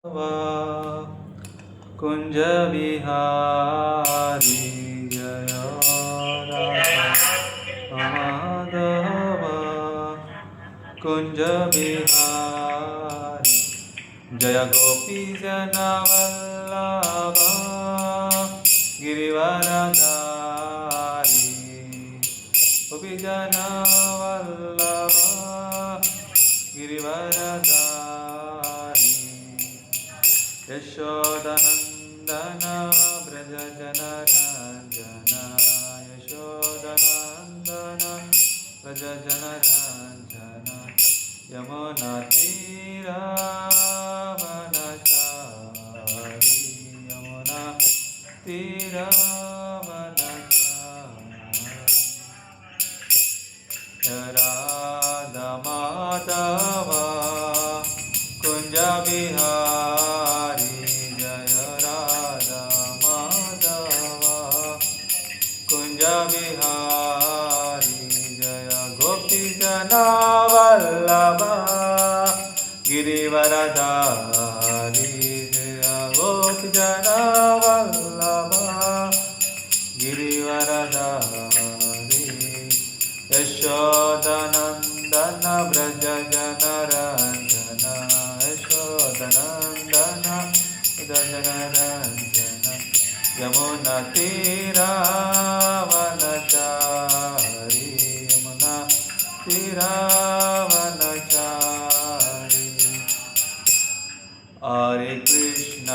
कुंज विहारी जय माधव कुंज विहारी जय गोपी जनवल्लभ गिरिवरधारी गोपी जनवल्लभ गिरिवरधारी यशोदनंदन ब्रज जनरंजन यशोदनंदन ब्रज जनरंजन यमुना तीरावनचारी यमुना तीरावनचारी राधा माधव कुंज विहारी जय राधा माधव कुंज विहारी जय गोपी जनवल्लभ गिरिवरधारी जय गोपी जनवल्लभ गिरिवरधारी यशोदनंदन ब्रज जनरंजन यशोदनंदन ब्रज जनरंजन यमुना तीरावनचारी यमुना तीरावनचारी हरे कृष्ण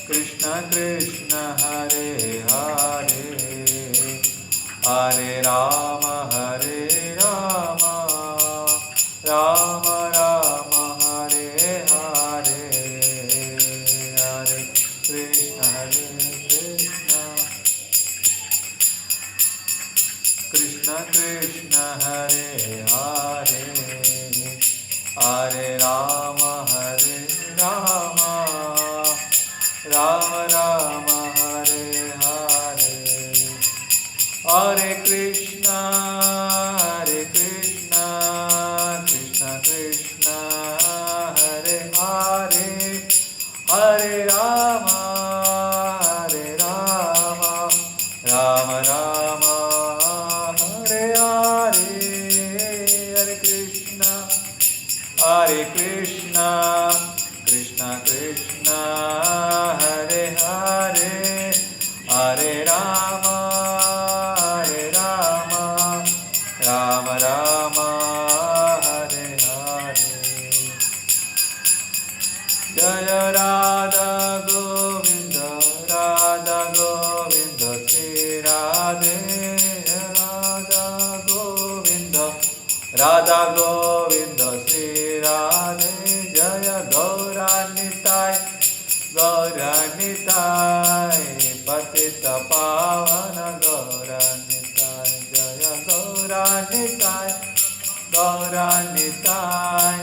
कृष्ण कृष्ण हरे हरे हरे राम राम राम हरे हरे हरे कृष्ण कृष्ण कृष्ण हरे हरे हरे राम राम राम हरे हरे हरे कृष्ण कृष्ण कृष्ण हरे हरे हरे राम राम राम हरे हरे हरे कृष्ण कृष्ण कृष्ण हरे हरे हरे राम राम राम हरे हरे जय राधा गोविंद श्री राधे राधा गोविंद श्री राधे जय गौरानिताय पतित पावन गौरानिताय जय गौरानिताय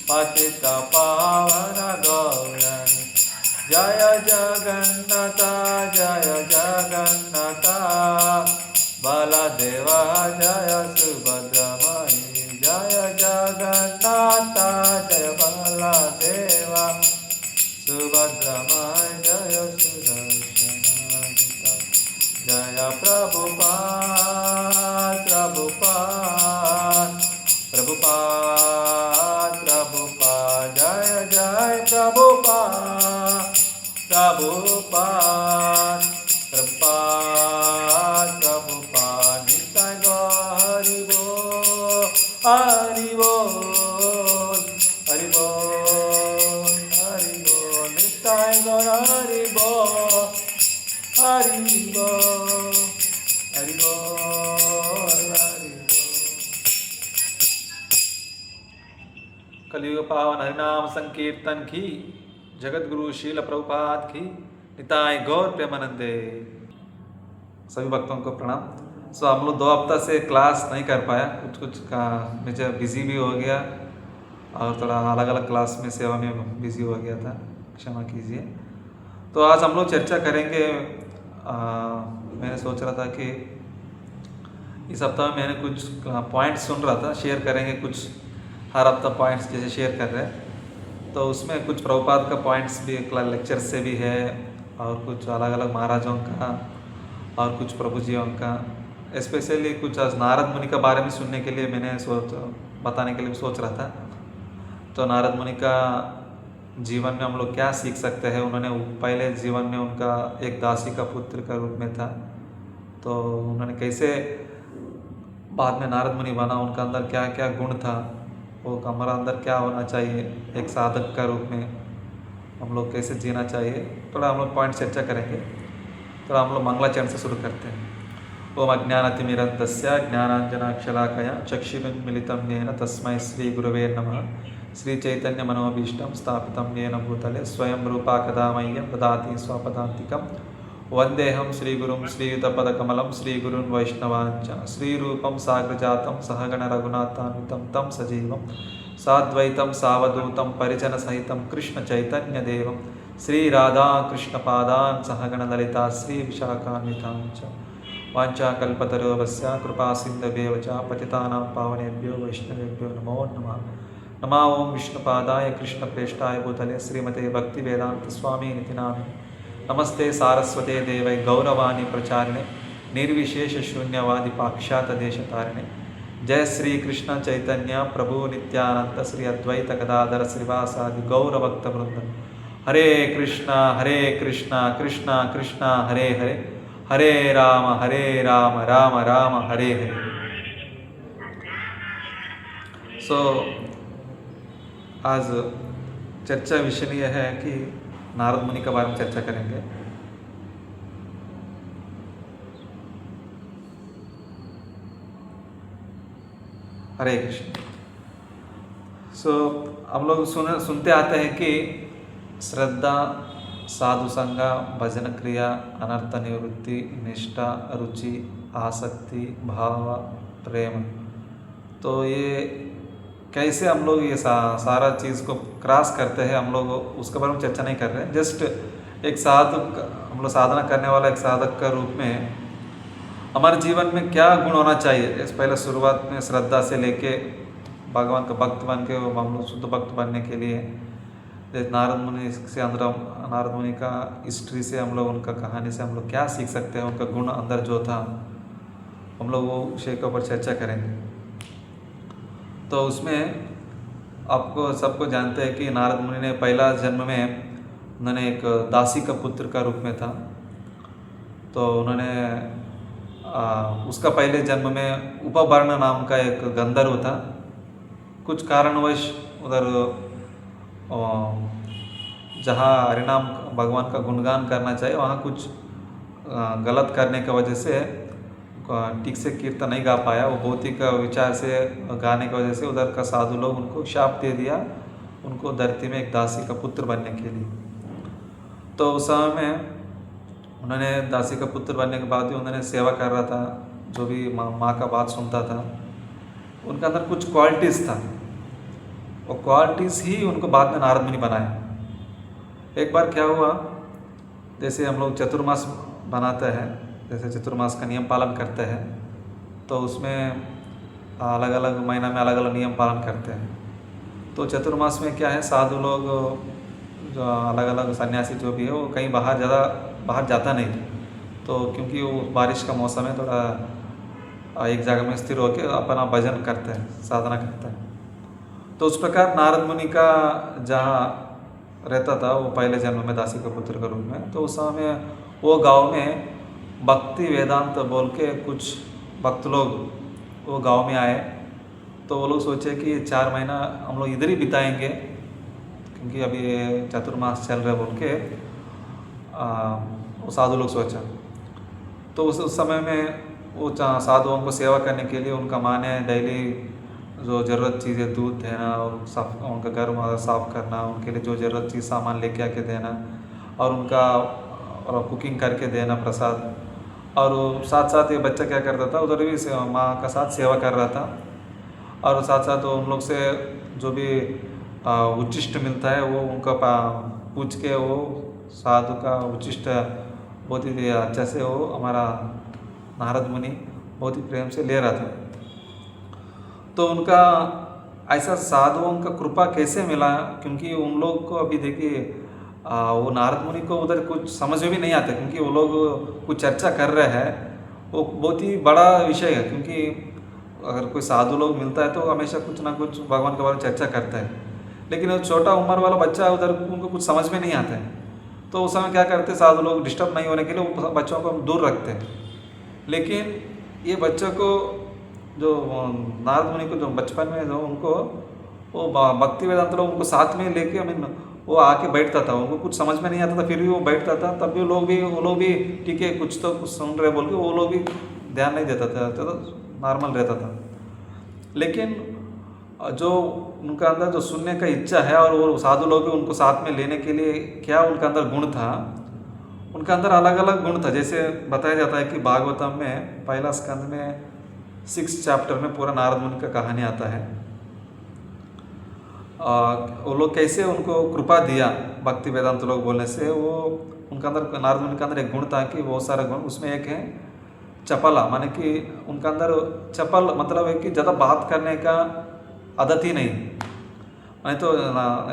पतित पावन गौरानिताय जय जगन्नाथ बलदेव जय सुभद्रमणि जय जगन्नाथ जय बलदेव सुभद्रमणि जय सुदर्शनादिता जय प्रभुपाद जय जय प्रभुपाद नित्य हरि बोल हरि बोल नित्य हरि बोल हरि बोल हरि बोल कलियुग पावन हरिनाम संकीर्तन की जगत गुरु शील प्रभुपाद की निताय गौर प्रेमानंदे। सभी भक्तों को प्रणाम। हम लोग 2 हफ्ता से क्लास नहीं कर पाया, कुछ का मुझे बिजी भी हो गया और थोड़ा अलग अलग क्लास में सेवा में बिजी हो गया था, क्षमा कीजिए। तो आज हम लोग चर्चा करेंगे। मैंने सोच रहा था कि इस हफ्ता में मैंने कुछ पॉइंट्स सुन रहा था, शेयर करेंगे कुछ हर हफ्ता पॉइंट्स जैसे शेयर कर रहे हैं, तो उसमें कुछ प्रभुपाद का पॉइंट्स भी लेक्चर से भी है, और कुछ अलग अलग महाराजों का, और कुछ प्रभु जियों का, स्पेशली कुछ आज नारद मुनि का बारे में सुनने के लिए मैंने बताने के लिए सोच रहा था। तो नारद मुनि का जीवन में हम लोग क्या सीख सकते हैं। उन्होंने पहले जीवन में उनका एक दासी का पुत्र का रूप में था, तो उन्होंने कैसे बाद में नारद मुनि बना, उनका अंदर क्या क्या गुण था, वो हमारा अंदर क्या होना चाहिए एक साधक का रूप में, हम लोग कैसे जीना चाहिए, थोड़ा हम लोग पॉइंट चर्चा करेंगे। थोड़ा हम लोग मंगलाचरण से शुरू करते हैं। ओम अज्ञानतिमिरन्धस्य ज्ञानाञ्जनाक्षलाकया चक्षुरुन्मीलितं येन तस्मै श्रीगुरवे नमः। श्रीचैतन्यमनोभीष्टं स्थापितं येन भूतले स्वयं रूपा कदा मह्यं ददाति स्वपदान्तिकं। वन्देऽहं श्रीगुरुं श्रीयुतपदकमलं श्रीगुरून् वैष्णवांश्च श्रीरूपं साग्रजातं सहगण रघुनाथान्वितं तं सजीवं साद्वैतं सावधूतं परिजनसहितं कृष्णचैतन्यदेवं श्रीराधाकृष्णपादान् सहगण ललिता श्रीविशाखान्वितांश्च वाञ्छाकल्पतरुभ्यश्च कृपासिन्धुभ्येव च पतितानां पावनेभ्यो वैष्णवेभ्यो नमो नमः। नमः ओं विष्णुपादाय कृष्णप्रेष्ठाय भूतले श्रीमते भक्तिवेदान्तस्वामिनिति नामिने। नमस्ते सारस्वते देवै गौरवाणी प्रचारिणे निर्विशेषशून्यवादि पाश्चात्यदेशतारिणे। जय श्री कृष्ण चैतन्य प्रभु नित्यानंद श्री अद्वैत गदाधर श्रीवासादि गौरभक्तवृंद। हरे कृष्णा कृष्णा कृष्णा हरे हरे, हरे राम राम राम हरे हरे। आज चर्चा विषय यह है कि नारद मुनि के बारे में चर्चा करेंगे। हरे कृष्ण। हम लोग सुनते आते हैं कि श्रद्धा, साधु संग, भजन क्रिया, अनर्थ निवृत्ति, निष्ठा, रुचि, आसक्ति, भाव, प्रेम, तो ये कैसे हम लोग ये सारा चीज़ को क्रॉस करते हैं, हम लोग उसके बारे में चर्चा नहीं कर रहे हैं। जस्ट एक साधक, हम लोग साधना करने वाला एक साधक का रूप में हमारे जीवन में क्या गुण होना चाहिए। पहले शुरुआत में श्रद्धा से लेके भगवान का भक्त बन के हम लोग शुद्ध भक्त बनने के लिए नारद मुनि से अंदर, नारद मुनि का हिस्ट्री से हम लोग, उनका कहानी से हम लोग क्या सीख सकते हैं, उनका गुण अंदर जो था, हम लोग वो विषय के ऊपर चर्चा करेंगे। तो उसमें आपको सबको जानते हैं कि नारद मुनि ने पहला जन्म में उन्होंने एक दासी का पुत्र का रूप में था। तो उन्होंने उसका पहले जन्म में उपवर्ण नाम का एक गंधर्व था। कुछ कारणवश उधर जहाँ हरिनाम भगवान का गुणगान करना चाहिए वहाँ कुछ गलत करने की वजह से ठीक से कीर्तन नहीं गा पाया। वो भौतिक विचार से गाने की वजह से उधर का साधु लोग उनको शाप दे दिया, उनको धरती में एक दासी का पुत्र बनने के लिए। तो उस समय में उन्होंने दासी का पुत्र बनने के बाद भी उन्होंने सेवा कर रहा था, जो भी माँ का बात सुनता था। उनके अंदर कुछ क्वालिटीज़ था, वो क्वालिटीज़ ही उनको बाद में नारद मुनि बनाए। एक बार क्या हुआ, जैसे हम लोग चतुर्मास बनाते हैं, जैसे चतुर्मास का नियम पालन करते हैं, तो उसमें अलग अलग महीना में अलग अलग नियम पालन करते हैं। तो चतुर्मास में क्या है, साधु लोग जो अलग अलग सन्यासी जो भी है वो कहीं बाहर जाता नहीं। तो क्योंकि वो बारिश का मौसम है, थोड़ा एक जगह में स्थिर होकर अपना भजन करते हैं, साधना करते हैं। तो उस प्रकार नारद मुनि का जहाँ रहता था वो पहले जन्म में दासी का पुत्र के रूप में। तो उस समय वो गांव में भक्ति वेदांत बोल के कुछ भक्त लोग वो गांव में आए। तो वो लोग सोचे कि 4 महीना हम लोग इधर ही बिताएंगे, क्योंकि अभी चतुर्मास चल रहे बोल के वो साधु लोग सोचा। तो उस समय में वो साधुओं को सेवा करने के लिए उनका माँ ने डेली जो ज़रूरत चीज़ें, दूध देना और उनका घर साफ़ करना, उनके लिए जो ज़रूरत चीज़ सामान लेके आके देना, और उनका कुकिंग करके देना प्रसाद। और साथ साथ ये बच्चा क्या करता था, उधर भी माँ का साथ सेवा कर रहा था। और साथ साथ उन लोग से जो भी उच्चिष्ट मिलता है वो उनका पूछ के वो साधु का उच्चिष्ट बहुत ही अच्छे से वो हमारा नारद मुनि बहुत ही प्रेम से ले रहा था। तो उनका ऐसा साधुओं का कृपा कैसे मिला, क्योंकि उन लोग को अभी देखिए वो नारद मुनि को उधर कुछ समझ में भी नहीं आता, क्योंकि वो लोग कुछ चर्चा कर रहे हैं, वो बहुत ही बड़ा विषय है। क्योंकि अगर कोई साधु लोग मिलता है तो हमेशा कुछ ना कुछ भगवान के बारे में चर्चा करता है, लेकिन वो छोटा उम्र वाला बच्चा उधर उनको कुछ समझ में नहीं आता है। तो उस समय क्या करते हैं साधु लोग, डिस्टर्ब नहीं होने के लिए वो बच्चों को दूर रखते हैं। लेकिन ये बच्चों को जो नारद मुनि को जो बचपन में जो उनको वो भक्ति वेदांत लोग उनको साथ में लेके वो आके बैठता था, उनको कुछ समझ में नहीं आता था फिर भी वो बैठता था, तब भी वो लोग भी ठीक है कुछ तो कुछ सुन रहे बोल के वो लोग भी ध्यान नहीं देता था, तो नॉर्मल रहता था। लेकिन जो उनका अंदर जो सुनने का इच्छा है और वो साधु लोग भी उनको साथ में लेने के लिए क्या उनका अंदर गुण था, उनका अंदर अलग अलग गुण था। जैसे बताया जाता है कि भागवतम में पहला स्कंद में 6 चैप्टर में पूरा नारद मुनि का कहानी आता है। वो लोग कैसे उनको कृपा दिया भक्ति वेदांत लोग बोलने से, वो उनका अंदर नारद मुनि का अंदर एक गुण था कि बहुत सारे गुण, उसमें एक है चपला, माने कि उनका अंदर चपल मतलब है कि ज़्यादा बात करने का आदत ही नहीं। नहीं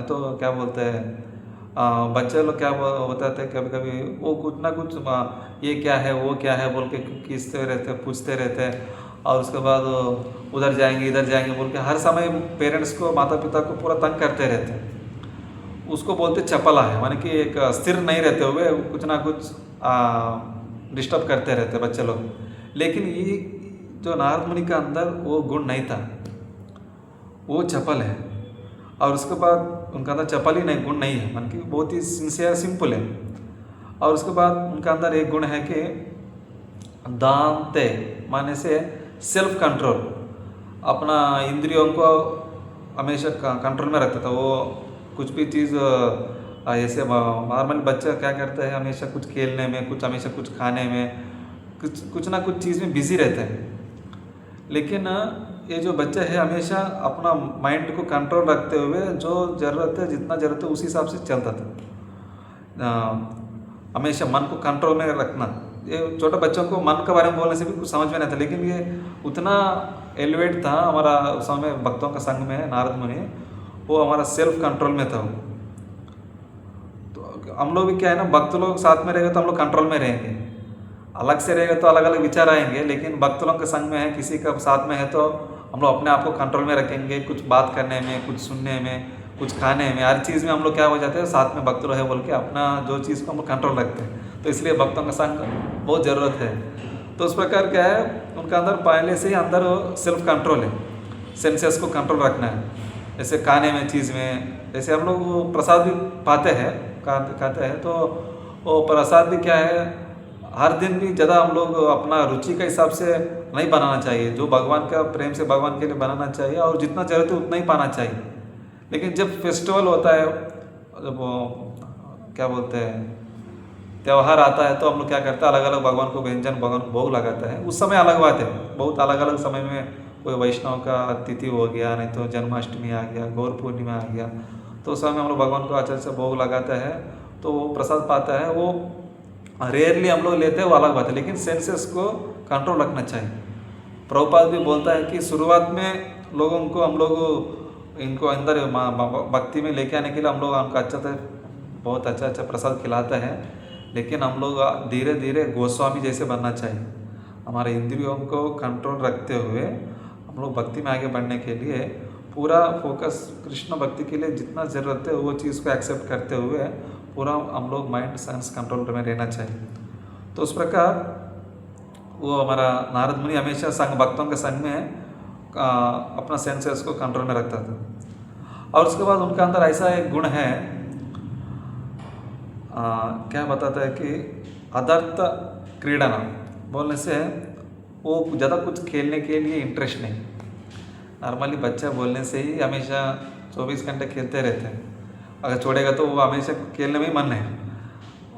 तो क्या बोलते हैं बच्चे लोग क्या बताते हैं कभी कभी वो कुछ ना कुछ ये क्या है वो क्या है बोल के खींचते रहते पूछते रहते हैं, और उसके बाद उधर जाएंगे इधर जाएंगे बोल के हर समय पेरेंट्स को माता पिता को पूरा तंग करते रहते हैं। उसको बोलते चपला है, माने कि एक स्थिर नहीं रहते हुए कुछ ना कुछ डिस्टर्ब करते रहते बच्चे लोग। लेकिन ये जो नारद मुनि का अंदर वो गुण नहीं था, वो चपल है। और उसके बाद उनका अंदर चपल ही नहीं गुण नहीं है, मान कि बहुत ही सिंसियर सिंपल है। और उसके बाद उनका अंदर एक गुण है कि दांते माने से सेल्फ कंट्रोल, अपना इंद्रियों को हमेशा कंट्रोल में रखता था। वो कुछ भी चीज़ ऐसे नॉर्मल बच्चा क्या करता है हमेशा कुछ खेलने में कुछ हमेशा कुछ खाने में कुछ ना कुछ चीज़ में बिजी रहता है। लेकिन ये जो बच्चा है हमेशा अपना माइंड को कंट्रोल रखते हुए जो ज़रूरत है जितना ज़रूरत है उसी हिसाब से चलता था। हमेशा मन को कंट्रोल में रखना, ये छोटे बच्चों को मन के बारे में बोलने से भी कुछ समझ में नहीं था, लेकिन ये उतना एलिवेट था हमारा उस समय भक्तों का संग में नारद मुनि, वो हमारा सेल्फ कंट्रोल में था। तो हम लोग भी क्या है ना, भक्त लोग साथ में रहेंगे तो हम लोग कंट्रोल में रहेंगे, अलग से रहेगा तो अलग अलग विचार आएंगे। लेकिन भक्त लोग के संग में है किसी का साथ में है तो हम लोग अपने आप को कंट्रोल में रखेंगे, कुछ बात करने में कुछ सुनने में कुछ खाने में हर चीज़ में हम लोग क्या हो जाते हैं साथ में भक्त लोग है बोल के अपना जो चीज़ को हम लोग कंट्रोल रखते हैं। तो इसलिए भक्तों का संग बहुत ज़रूरत है। तो उस प्रकार क्या है उनका अंदर पहले से ही अंदर सेल्फ कंट्रोल है, सेंसेस को कंट्रोल रखना है। जैसे खाने में चीज़ में जैसे हम लोग प्रसाद भी पाते हैं खाते हैं, तो वो प्रसाद भी क्या है हर दिन भी ज़्यादा हम लोग अपना रुचि के हिसाब से नहीं बनाना चाहिए, जो भगवान का प्रेम से भगवान के लिए बनाना चाहिए और जितना ज़रूरत है उतना ही पाना चाहिए। लेकिन जब फेस्टिवल होता है, जब क्या बोलते हैं त्यौहार आता है, तो हम लोग क्या करते हैं अलग अलग भगवान को व्यंजन भगवान भोग लगाता है। उस समय अलग बात है, बहुत अलग अलग समय में कोई वैष्णव का तिथि हो गया, नहीं तो जन्माष्टमी आ गया, गौर पूर्णिमा आ गया, तो उस समय हम लोग भगवान को अच्छे से भोग लगाते हैं तो वो प्रसाद पाता है। वो रेयरली हम लोग लेते हैं वो अलग बात है, लेकिन सेंसेस को कंट्रोल रखना चाहिए। प्रभुपाद भी बोलता है कि शुरुआत में लोगों को हम लोग इनको अंदर भक्ति में लेके आने के लिए हम लोग हमको अच्छा से बहुत अच्छा प्रसाद खिलाता है, लेकिन हम लोग धीरे धीरे गोस्वामी जैसे बनना चाहिए। हमारे इंद्रियों को कंट्रोल रखते हुए हम लोग भक्ति में आगे बढ़ने के लिए पूरा फोकस कृष्ण भक्ति के लिए जितना ज़रूरत है वो चीज़ को एक्सेप्ट करते हुए पूरा हम लोग माइंड सेंस कंट्रोल में रहना चाहिए। तो उस प्रकार वो हमारा नारद मुनि हमेशा संग भक्तों के संग में अपना सेंसेस को कंट्रोल में रखता था। और उसके बाद उनका अंदर ऐसा एक गुण है, क्या बताता है कि अदर्थ क्रीडना बोलने से वो ज़्यादा कुछ खेलने के लिए इंटरेस्ट नहीं। नॉर्मली बच्चा बोलने से ही हमेशा 24 घंटे खेलते रहते हैं, अगर छोड़ेगा तो वो हमेशा खेलने में ही मन है।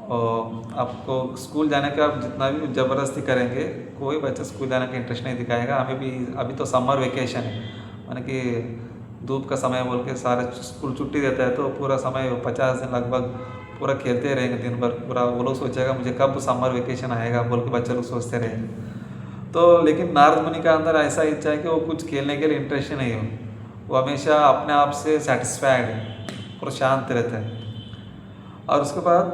और आपको स्कूल जाने का आप जितना भी ज़बरदस्ती करेंगे कोई बच्चा स्कूल जाने का इंटरेस्ट नहीं दिखाएगा। हमें भी अभी तो समर वेकेशन है, माने कि धूप का समय बोल के सारे स्कूल छुट्टी देता है, तो पूरा समय 50 दिन लगभग पूरा खेलते रहेंगे दिन भर पूरा। वो लोग सोचेगा मुझे कब समर वेकेशन आएगा बोल के बच्चे लोग सोचते रहेंगे। तो लेकिन नारद मुनि का अंदर ऐसा इच्छा है कि वो कुछ खेलने के लिए इंटरेस्ट ही नहीं हो, वो हमेशा अपने आप से सेटिस्फाइड और शांत रहता है। और उसके बाद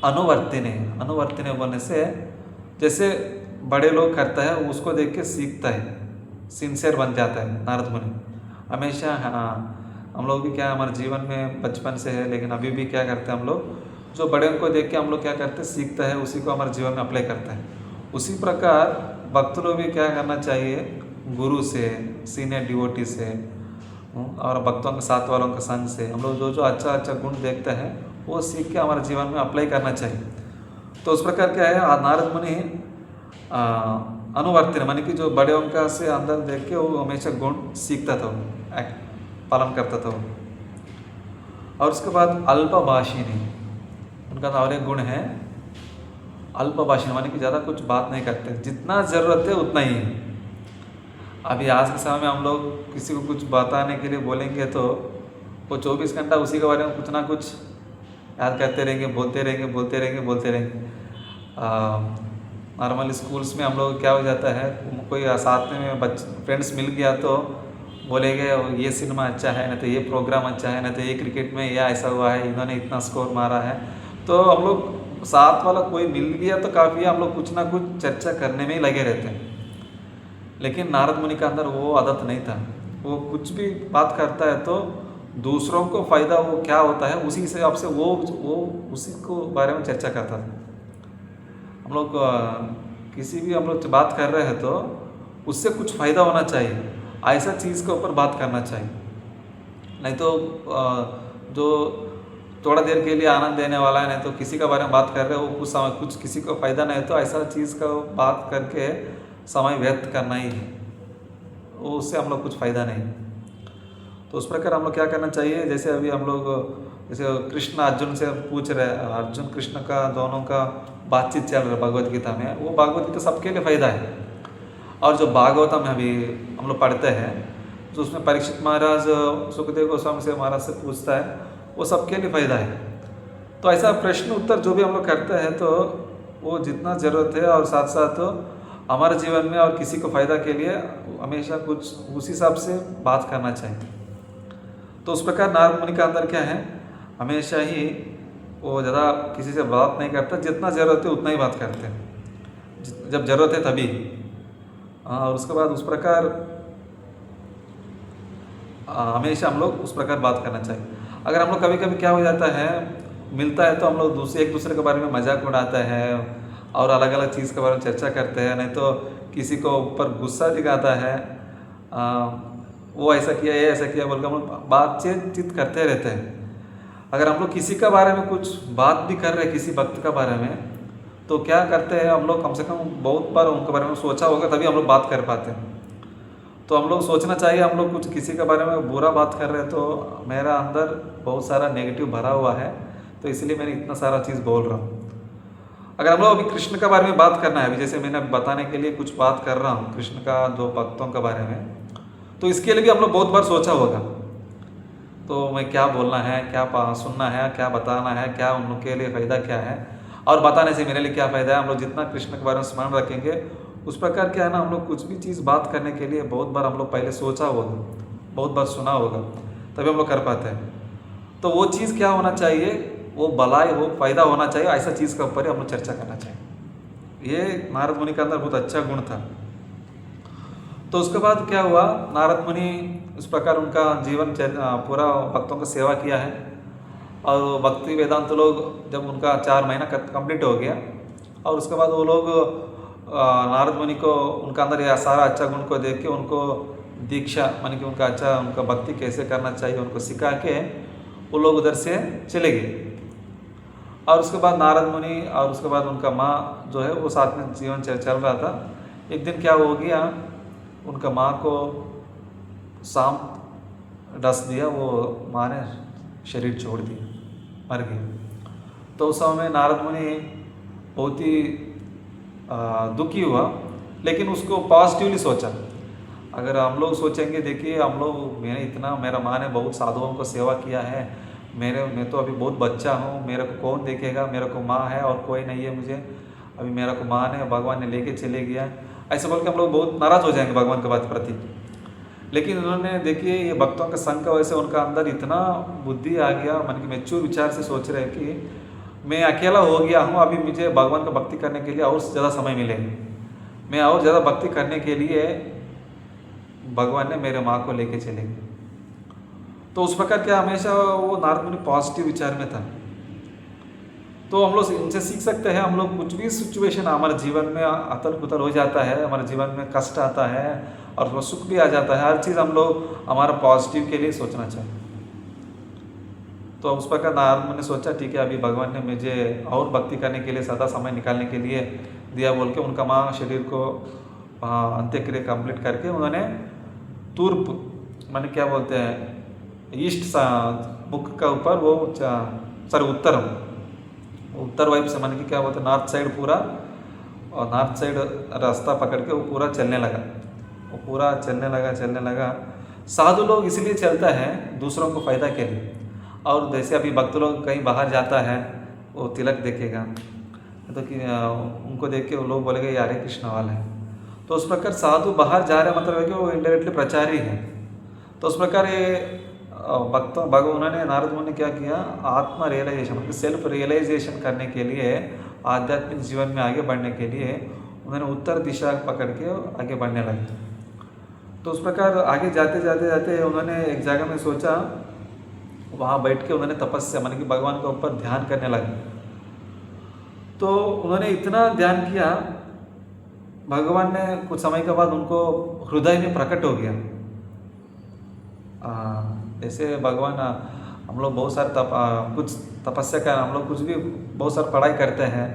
अनुवर्तिने बोलने से जैसे बड़े लोग करता है उसको देख के सीखता है, सिंसियर बन जाता है नारद मुनि हमेशा। हाँ, हम लोग भी क्या हमारे जीवन में बचपन से है, लेकिन अभी भी क्या करते हैं हम लोग, जो बड़े को देख के हम लोग क्या करते हैं, सीखता है, उसी को हमारे जीवन में अप्लाई करता है। उसी प्रकार भक्त लोग भी क्या करना चाहिए, गुरु से, सीनियर डिवोटी से और भक्तों के साथ वालों के संग से हम लोग जो जो अच्छा अच्छा गुण देखते हैं वो सीख के हमारे जीवन में अप्लाई करना चाहिए। तो उस प्रकार क्या है, नारद मुनि अनुवर्तिन मानी कि जो बड़े उनका से अंदर देख के वो हमेशा गुण सीखता था, वो पालन करता था वो। और उसके बाद अल्पभाषिणी, उनका और एक गुण है अल्पभाषिणी मानी कि ज़्यादा कुछ बात नहीं करते, जितना ज़रूरत है उतना ही है। अभी आज के समय में हम लोग किसी को कुछ बताने के लिए बोलेंगे तो वो 24 घंटा उसी के बारे में कुछ ना कुछ याद करते रहेंगे, बोलते रहेंगे। नॉर्मली स्कूल्स में हम लोग क्या हो जाता है, कोई साथ में फ्रेंड्स मिल गया तो बोलेंगे ये सिनेमा अच्छा है, नहीं तो ये प्रोग्राम अच्छा है, नहीं तो ये क्रिकेट में यह ऐसा हुआ है, इन्होंने इतना स्कोर मारा है। तो हम लोग साथ वाला कोई मिल गया तो काफ़ी हम लोग कुछ ना कुछ चर्चा करने में ही लगे रहते हैं। लेकिन नारद मुनि का अंदर वो आदत नहीं था, वो कुछ भी बात करता है तो दूसरों को फ़ायदा वो क्या होता है उसी हिसाब से वो उसी को बारे में चर्चा करता था। हम लोग किसी भी हम लोग बात कर रहे हैं तो उससे कुछ फ़ायदा होना चाहिए, ऐसा चीज़ के ऊपर बात करना चाहिए। नहीं तो जो थोड़ा देर के लिए आनंद देने वाला है, नहीं तो किसी के बारे में बात कर रहे हो कुछ समय कुछ किसी को फ़ायदा नहीं, तो ऐसा चीज़ का बात करके समय व्यर्थ करना ही है, वो उससे हम लोग कुछ फ़ायदा नहीं। तो उस प्रकार हम लोग क्या करना चाहिए, जैसे अभी हम लोग जैसे कृष्ण अर्जुन से पूछ रहे, अर्जुन कृष्ण का दोनों का बातचीत चल रहा है भगवद गीता में, वो भगवद गीता सबके लिए फ़ायदा है। और जो भागवतम में अभी हम लोग पढ़ते हैं, जो उसमें परीक्षित महाराज सुखदेव गोस्वामी से महाराज से पूछता है, वो सबके लिए फ़ायदा है। तो ऐसा प्रश्न उत्तर जो भी हम लोग करते हैं तो वो जितना ज़रूरत है और साथ साथ हमारे जीवन में और किसी को फ़ायदा के लिए हमेशा कुछ उस हिसाब से बात करना चाहिए। तो उस प्रकार नारद मुनि का अंदर क्या है, हमेशा ही वो ज़्यादा किसी से बात नहीं करता, जितना ज़रूरत है उतना ही बात करते हैं, जब ज़रूरत है तभी। और उसके बाद उस प्रकार हमेशा हम लोग उस प्रकार बात करना चाहिए। अगर हम लोग कभी कभी क्या हो जाता है, मिलता है तो हम लोग एक दूसरे के बारे में मजाक उड़ाते हैं और अलग अलग चीज़ के बारे में चर्चा करते हैं, नहीं तो किसी को ऊपर गुस्सा दिखाता है, वो ऐसा किया ये ऐसा किया बोलकर हम लोग बातचीत करते रहते हैं। अगर हम लोग किसी के बारे में कुछ बात भी कर रहे हैं किसी वक्त के बारे में, तो क्या करते हैं हम लोग, कम से कम बहुत बार उनके बारे में सोचा होगा तभी हम लोग बात कर पाते हैं। तो हम लोग सोचना चाहिए, हम लोग कुछ किसी के बारे में बुरा बात कर रहे हैं तो मेरा अंदर बहुत सारा नेगेटिव भरा हुआ है, तो इसलिए मैंने इतना सारा चीज़ बोल रहा हूँ। अगर हम लोग अभी कृष्ण के बारे में बात करना है, अभी जैसे मैंने बताने के लिए कुछ बात कर रहा हूँ कृष्ण का जो भक्तों के बारे में, तो इसके लिए भी हम लोग बहुत बार सोचा होगा, तो मैं क्या बोलना है, क्या सुनना है, क्या बताना है, क्या उनके लिए फ़ायदा क्या है, और बताने से मेरे लिए क्या फ़ायदा है। हम लोग जितना कृष्ण के बारे में स्मरण रखेंगे उस प्रकार क्या है ना, हम लोग कुछ भी चीज़ बात करने के लिए बहुत बार हम लोग पहले सोचा होगा, बहुत बार सुना होगा, तभी हम लोग कर पाते हैं। तो वो चीज़ क्या होना चाहिए, वो भलाई हो, फ़ायदा होना चाहिए, ऐसा चीज़ के ऊपर ही हम लोग चर्चा करना चाहिए। ये नारद मुनि के अंदर बहुत अच्छा गुण था। तो उसके बाद क्या हुआ, नारद मुनि इस प्रकार उनका जीवन पूरा भक्तों का सेवा किया है। और भक्ति वेदांत लोग जब उनका 4 महीना कंप्लीट हो गया, और उसके बाद वो लोग नारद मुनि को उनका अंदर यह सारा अच्छा गुण को देख के उनको दीक्षा मानी कि उनका भक्ति कैसे करना चाहिए उनको सिखा के वो लोग उधर से चले गए। और उसके बाद नारद मुनि और उसके बाद उनका माँ जो है वो साथ में जीवन चल रहा था। एक दिन क्या हो गया, उनका माँ को सांप डस दिया, वो माँ ने शरीर छोड़ दिया, मर गई। तो उस समय नारद मुनि बहुत ही दुखी हुआ, लेकिन उसको पॉजिटिवली सोचा। अगर हम लोग सोचेंगे, देखिए हम लोग मेरा माँ ने बहुत साधुओं को सेवा किया है, मैं तो अभी बहुत बच्चा हूँ, मेरे को कौन देखेगा, मेरे को माँ है और कोई नहीं है मुझे, अभी मेरे को माँ ने भगवान ने लेके चले गया, ऐसे बोल के हम लोग बहुत नाराज़ हो जाएंगे भगवान के बात प्रति। लेकिन उन्होंने देखिए ये भक्तों के संग की वजह से उनका अंदर इतना बुद्धि आ गया, मन के मैच्योर विचार से सोच रहे कि मैं अकेला हो गया हूँ, अभी मुझे भगवान का भक्ति करने के लिए और ज़्यादा समय मिलेगा, मैं और ज़्यादा भक्ति करने के लिए भगवान ने मेरे माँ को लेके चले गए। तो उस प्रकार क्या हमेशा वो नारद मुनि पॉजिटिव विचार में था। तो हम लोग इनसे सीख सकते हैं, हम लोग कुछ भी सिचुएशन हमारे जीवन में अतल कुतल हो जाता है, हमारे जीवन में कष्ट आता है और वो सुख भी आ जाता है, हर चीज़ हम लोग हमारा पॉजिटिव के लिए सोचना चाहिए। तो उस प्रकार नारद मुनि ने सोचा ठीक है अभी भगवान ने मुझे और भक्ति करने के लिए सदा समय निकालने के लिए दिया बोल के उनका माँ शरीर को अंत्यक्रिया कंप्लीट करके उन्होंने पूर्व माने क्या बोलते हैं ईस्ट मुख का ऊपर वो सॉरी उत्तर वाइब से माने कि क्या बोलते हैं नॉर्थ साइड पूरा, और नॉर्थ साइड रास्ता पकड़ के वो पूरा चलने लगा, वो पूरा चलने लगा। साधु लोग इसलिए चलता है दूसरों को फ़ायदा के लिए, और जैसे अभी भक्त लोग कहीं बाहर जाता है वो तिलक देखेगा तो कि उनको देख के वो लोग बोलेंगे ये हरे कृष्ण वाला है। तो उस प्रकार साधु बाहर जा रहे मतलब है कि वो इनडायरेक्टली प्रचारी है। तो उस प्रकार ये भक्तों उन्होंने नारद मुनि ने क्या किया, आत्मा रियलाइजेशन मतलब सेल्फ रियलाइजेशन करने के लिए, आध्यात्मिक जीवन में आगे बढ़ने के लिए उन्होंने उत्तर दिशा पकड़ के आगे बढ़ने लगे। तो उस प्रकार आगे जाते उन्होंने एक जगह में सोचा, वहाँ बैठ के उन्होंने तपस्या माने कि भगवान के ऊपर ध्यान करने लगे। तो उन्होंने इतना ध्यान किया, भगवान ने कुछ समय के बाद उनको हृदय में प्रकट हो गया। जैसे भगवान हम लोग बहुत सारे कुछ तपस्या कर, हम लोग कुछ भी बहुत सारी पढ़ाई करते हैं,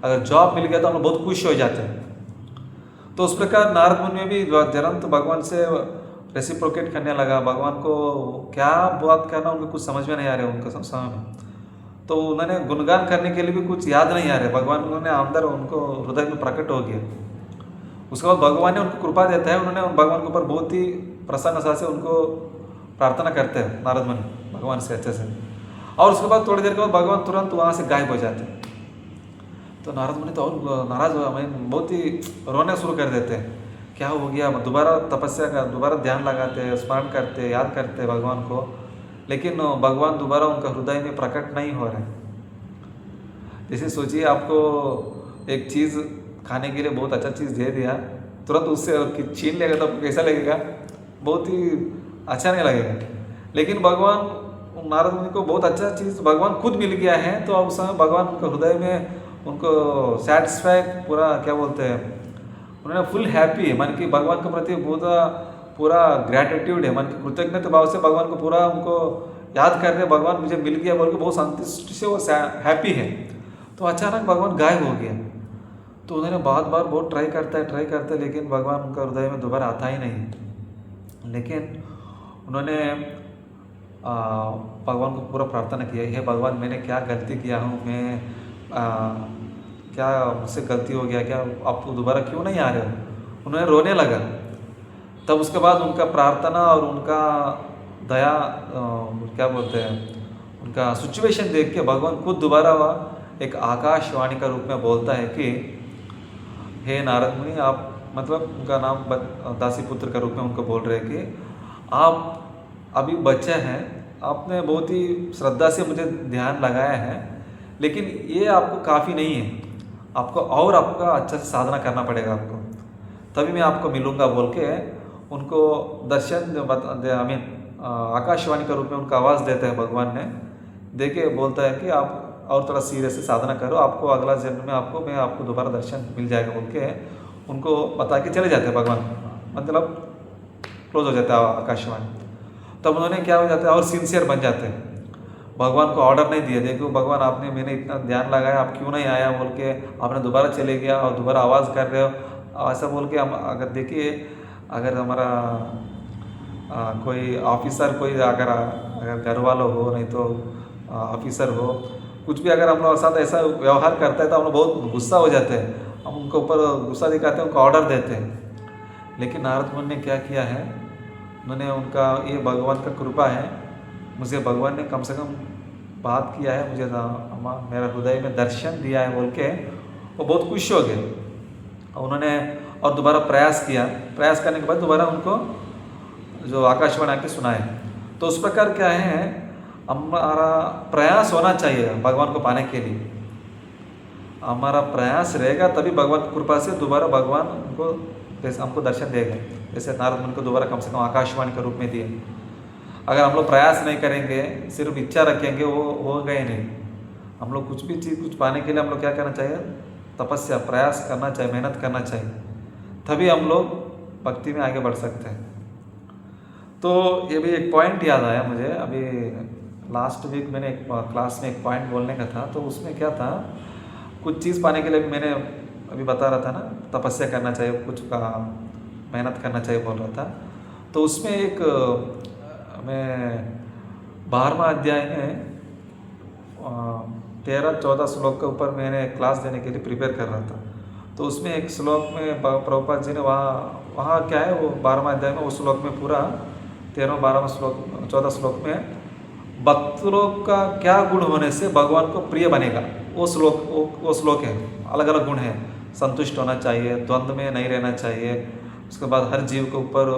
अगर जॉब मिल गया तो हम लोग बहुत खुश हो जाते हैं। तो उस प्रकार नारद मुनि भी जरंत भगवान से रेसिप्रोकेट करने लगा। भगवान को क्या बात करना उनको कुछ समझ में नहीं आ रहा उनके समय में, तो उन्होंने गुणगान करने के लिए भी कुछ याद नहीं आ रहा। भगवान उन्होंने अंदर उनको हृदय में प्रकट हो गया। उसके बाद भगवान ने उनको कृपा देता है, उन्होंने भगवान के ऊपर बहुत ही प्रसन्नता से उनको प्रार्थना करते हैं नारद मुनि भगवान से अच्छे से, और उसके बाद थोड़ी देर के बाद भगवान तुरंत वहाँ से गायब हो जाते हैं। तो नारद मुनि तो और नाराज हुआ, बहुत ही रोने शुरू कर देते हैं, क्या हो गया। दोबारा तपस्या का दोबारा ध्यान लगाते हैं, स्मरण करते याद करते भगवान को, लेकिन भगवान दोबारा उनका हृदय में प्रकट नहीं हो रहे। जैसे सोचिए आपको एक चीज़ खाने के लिए बहुत अच्छा चीज़ दे दिया, तुरंत उससे छीन लेगा तो आपको कैसा लगेगा, बहुत ही अच्छा नहीं लगेगा। लेकिन भगवान नारद मुनि को बहुत अच्छा चीज़ भगवान खुद मिल गया है, तो अब उस समय भगवान उनके हृदय में उनको सेटिस्फाई पूरा क्या बोलते हैं, उन्होंने फुल हैप्पी है, मन की भगवान के प्रति पूरा ग्रैटिट्यूड है, मन की कृतज्ञता भाव से भगवान को पूरा उनको याद कर रहे, भगवान मुझे मिल गया बोल के बहुत संतुष्टि से वो हैप्पी है। तो अचानक भगवान गायब हो गया। तो उन्होंने बार बहुत ट्राई करता है, लेकिन भगवान उनका हृदय में दोबारा आता ही नहीं। लेकिन उन्होंने भगवान को पूरा प्रार्थना किया, हे भगवान मैंने क्या गलती किया हूँ, मैं क्या मुझसे गलती हो गया, क्या आप दोबारा क्यों नहीं आ रहे हो। उन्होंने रोने लगा। तब उसके बाद उनका प्रार्थना और उनका दया क्या बोलते हैं उनका सिचुएशन देख के भगवान खुद दोबारा एक आकाशवाणी का रूप में बोलता है कि हे नारद मुनि, आप मतलब उनका नाम दासी पुत्र का रूप में उनको बोल रहे हैं कि आप अभी बच्चे हैं, आपने बहुत ही श्रद्धा से मुझे ध्यान लगाया है, लेकिन ये आपको काफ़ी नहीं है, आपको और आपका अच्छा से साधना करना पड़ेगा आपको, तभी मैं आपको मिलूँगा बोल के उनको दर्शन आकाशवाणी के रूप में उनका आवाज़ देते हैं भगवान ने, दे के बोलता है कि आप और थोड़ा सीरियस से साधना करो, आपको अगला जन्म में मैं आपको दोबारा दर्शन मिल जाएगा बोल के उनको बता के चले जाते हैं भगवान, मतलब क्लोज हो जाता है आकाशवाणी। तब उन्होंने क्या हो जाता है और सिंसियर बन जाते हैं, भगवान को ऑर्डर नहीं दिया, देखो भगवान आपने मैंने इतना ध्यान लगाया, आप क्यों नहीं आया बोल के आपने दोबारा चले गया और दोबारा आवाज़ कर रहे हो ऐसा बोल के। हम अगर देखिए अगर हमारा कोई ऑफिसर कोई अगर घर वाला हो नहीं तो ऑफिसर हो कुछ भी अगर हम लोग साथ ऐसा व्यवहार करता है तो हम लोग बहुत गुस्सा हो जाते हैं, हम उनके ऊपर गुस्सा दिखाते हैं, उनको ऑर्डर देते हैं। लेकिन नारद मुनि ने क्या किया है, उन्होंने उनका ये भगवान का कृपा है, मुझे भगवान ने कम से कम बात किया है, मुझे मेरा हृदय में दर्शन दिया है बोल के वो बहुत खुश हो गए। उन्होंने और दोबारा प्रयास किया, प्रयास करने के बाद दोबारा उनको जो आकाशवाणी आके सुनाए। तो उस प्रकार क्या है, हमारा प्रयास होना चाहिए भगवान को पाने के लिए। हमारा प्रयास रहेगा तभी भगवान की कृपा से दोबारा भगवान हमको दर्शन देगा। जैसे नारद मुनि को दोबारा कम से कम आकाशवाणी के रूप में दिए। अगर हम लोग प्रयास नहीं करेंगे, सिर्फ इच्छा रखेंगे, वो होगा ही नहीं। हम लोग कुछ भी चीज़ कुछ पाने के लिए हम लोग क्या करना चाहिए, तपस्या प्रयास करना चाहिए, मेहनत करना चाहिए, तभी हम लोग भक्ति में आगे बढ़ सकते हैं। तो ये भी एक पॉइंट याद आया मुझे। अभी लास्ट वीक मैंने एक क्लास में एक पॉइंट बोलने का था, तो उसमें क्या था, कुछ चीज़ पाने के लिए मैंने अभी बता रहा था ना, तपस्या करना चाहिए, कुछ का मेहनत करना चाहिए बोल रहा था। तो उसमें एक मैं 12वां अध्याय में 13-14 श्लोक के ऊपर मैंने क्लास देने के लिए प्रिपेयर कर रहा था। तो उसमें एक श्लोक में प्रभुपाद जी ने वहाँ क्या है, वो 12वां अध्याय में, उस श्लोक में पूरा 13वां 12वां श्लोक 14 श्लोक में भक्त लोग का क्या गुण होने से भगवान को प्रिय बनेगा, वो श्लोक है। अलग अलग गुण है, संतुष्ट होना चाहिए, द्वंद्व में नहीं रहना चाहिए, उसके बाद हर जीव के ऊपर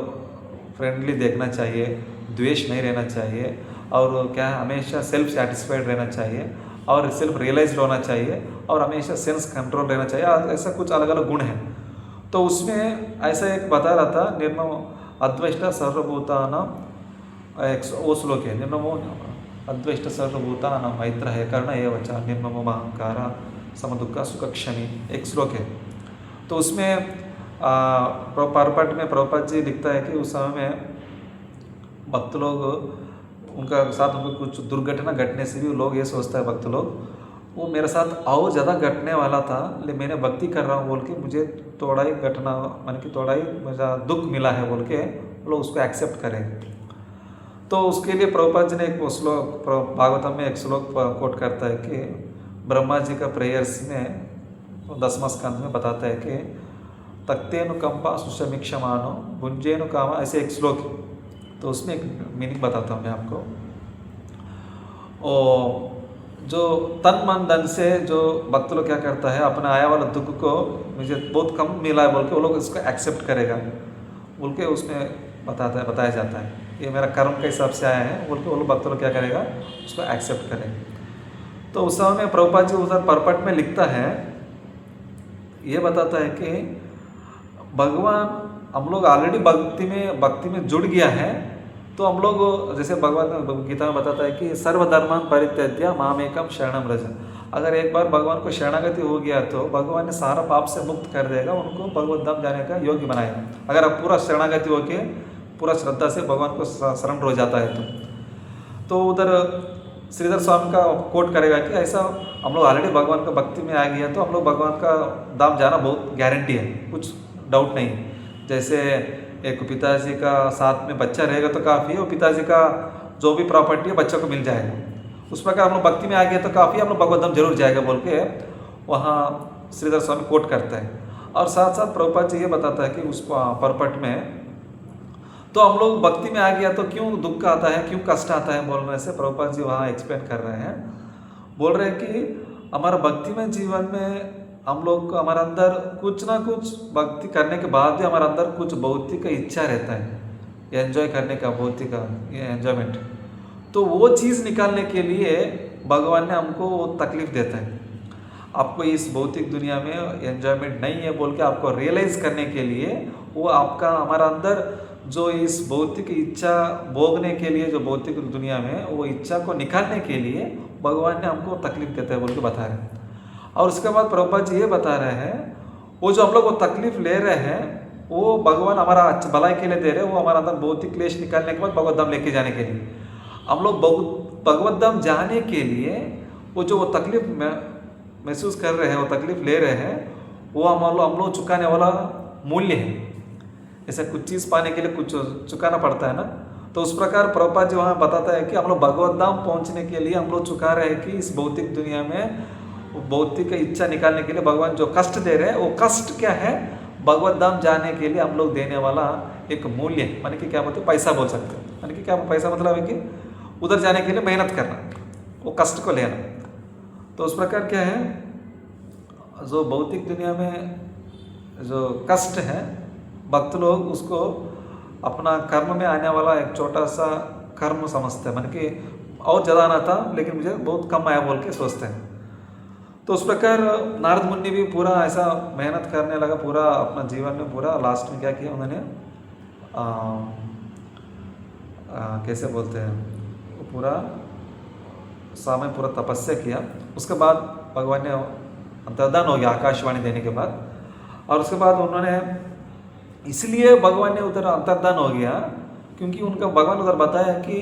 फ्रेंडली देखना चाहिए, द्वेष नहीं रहना चाहिए, और क्या है, हमेशा सेल्फ सेटिस्फाइड रहना चाहिए, और सेल्फ रियलाइज्ड होना चाहिए, और हमेशा सेंस कंट्रोल रहना चाहिए। ऐसा कुछ अलग अलग गुण है। तो उसमें ऐसा एक बता रहा था, निर्मम अद्वैष्टा सर्वभूतानां, वो श्लोक है, निर्ममो अद्वैष्ट सर्वभूतानां मैत्र है कर्ण एव च निर्ममो अहंकार समदुःख सुखक्षमी, एक श्लोक है। तो उसमें पारपाट में प्रभुपाद जी लिखता है कि उस समय में भक्त लोग, उनका साथ उनको कुछ दुर्घटना घटने से भी लोग ये सोचता है, भक्त लोग, वो मेरे साथ और ज़्यादा घटने वाला था, लेकिन मैंने भक्ति कर रहा हूँ बोल के मुझे थोड़ा ही घटना, मान कि थोड़ा ही मुझे दुख मिला है बोल के लोग उसको एक्सेप्ट करें। तो उसके लिए प्रभुपाद जी ने एक श्लोक भागवतम में एक श्लोक कोट करता है कि ब्रह्मा जी का प्रेयर्स में 10वां स्कंद में बताता है कि तक्तेनुकंपा सुषमीक्षमानो भुंजेनु कामा, ऐसे एक श्लोक है। तो उसमें एक मीनिंग बताता हूँ मैं आपको। और जो तन मन धन से जो भक्त लोग क्या करता है, अपना आया वाला दुख को मुझे बहुत कम मिला है बोल के वो लोग इसको एक्सेप्ट करेगा बोल के उसमें बताया जाता है, ये मेरा कर्म के हिसाब से आया है बोल के वो लोग भक्त लोग क्या करेगा, उसको एक्सेप्ट करेगा। तो उस समय में प्रभुपाद जी उधर परपट में लिखता है, ये बताता है कि भगवान, हम लोग ऑलरेडी भक्ति में जुड़ गया है। तो हम लोग जैसे भगवान गीता में बताता है कि सर्वधर्मान परित्यज्य मामेकम शरणम व्रज। अगर एक बार भगवान को शरणागति हो गया तो भगवान ने सारा पाप से मुक्त कर देगा, उनको भगवत धाम जाने का योग्य बनाएगा। अगर आप पूरा शरणागति होके पूरा श्रद्धा से भगवान को शरण हो जाता है तो उधर श्रीधर स्वामी का कोट करेगा कि ऐसा हम लोग ऑलरेडी भगवान का भक्ति में आ गया तो हम लोग भगवान का धाम जाना बहुत गारंटी है, कुछ डाउट नहीं। जैसे एक पिताजी का साथ में बच्चा रहेगा तो काफ़ी है, और पिताजी का जो भी प्रॉपर्टी है बच्चों को मिल जाएगा। उस प्रकार हम लोग भक्ति में आ गए तो काफ़ी, हम लोग भगवत धाम जरूर जाएगा बोल के वहाँ श्रीधर स्वामी कोट करता है। और साथ साथ प्रभुपाद जी ये बताता है कि उस परपट में तो हम लोग भक्ति में आ गया तो क्यों दुख आता है, क्यों कष्ट आता है बोलने से प्रभुपाद जी वहाँ एक्सप्लेन कर रहे हैं। बोल रहे हैं कि हमारा भक्ति में जीवन में हम लोग को हमारे अंदर कुछ ना कुछ भक्ति करने के बाद भी हमारे अंदर कुछ भौतिक इच्छा रहता है, एंजॉय करने का, भौतिक एंजॉयमेंट। तो वो चीज़ निकालने के लिए भगवान ने हमको वो तकलीफ देता है। आपको इस भौतिक दुनिया में एंजॉयमेंट नहीं है बोल के आपको रियलाइज करने के लिए वो आपका हमारा अंदर जो इस भौतिक इच्छा भोगने के लिए, जो भौतिक दुनिया में वो इच्छा को निकालने के लिए भगवान ने हमको तकलीफ देता है बोल के बता रहे हैं। और उसके बाद प्रभुपाद जी ये बता रहे हैं, वो जो हम लोग वो तकलीफ ले रहे हैं वो भगवान हमारा भलाई के लिए दे रहे हैं, वो हमारा अंदर भौतिक क्लेश निकालने के बाद भगवत धाम लेके जाने के लिए। हम लोग भगवत धाम जाने के लिए वो जो वो तकलीफ महसूस कर रहे हैं, वो तकलीफ ले रहे हैं, वो हम लोग चुकाने वाला मूल्य है। ऐसा कुछ चीज़ पाने के लिए कुछ चुकाना पड़ता है ना। तो उस प्रकार प्रभुपाद जी वहाँ बताता है कि हम लोग भगवत धाम पहुँचने के लिए हम लोग चुका रहे हैं कि इस भौतिक दुनिया में भौतिक इच्छा निकालने के लिए भगवान जो कष्ट दे रहे हैं वो कष्ट क्या है, भगवत धाम जाने के लिए हम लोग देने वाला एक मूल्य, माने कि क्या बोलते हैं, पैसा बोल सकते हैं। माने कि क्या पैसा मतलब है कि उधर जाने के लिए मेहनत करना, वो कष्ट को लेना। तो उस प्रकार क्या है, जो भौतिक दुनिया में जो कष्ट है भक्त लोग उसको अपना कर्म में आने वाला एक छोटा सा कर्म समझते हैं, मन कि और ज़्यादा आना था लेकिन मुझे बहुत कम आया बोल के सोचते हैं। तो उस प्रकार नारद मुनि भी पूरा ऐसा मेहनत करने लगा, पूरा अपना जीवन में पूरा लास्ट में क्या किया उन्होंने, कैसे बोलते हैं, पूरा समय पूरा तपस्या किया। उसके बाद भगवान ने अंतर्धान हो गया आकाशवाणी देने के बाद, और उसके बाद उन्होंने, इसलिए भगवान ने उधर अंतर्धान हो गया क्योंकि उनका भगवान उधर बताया कि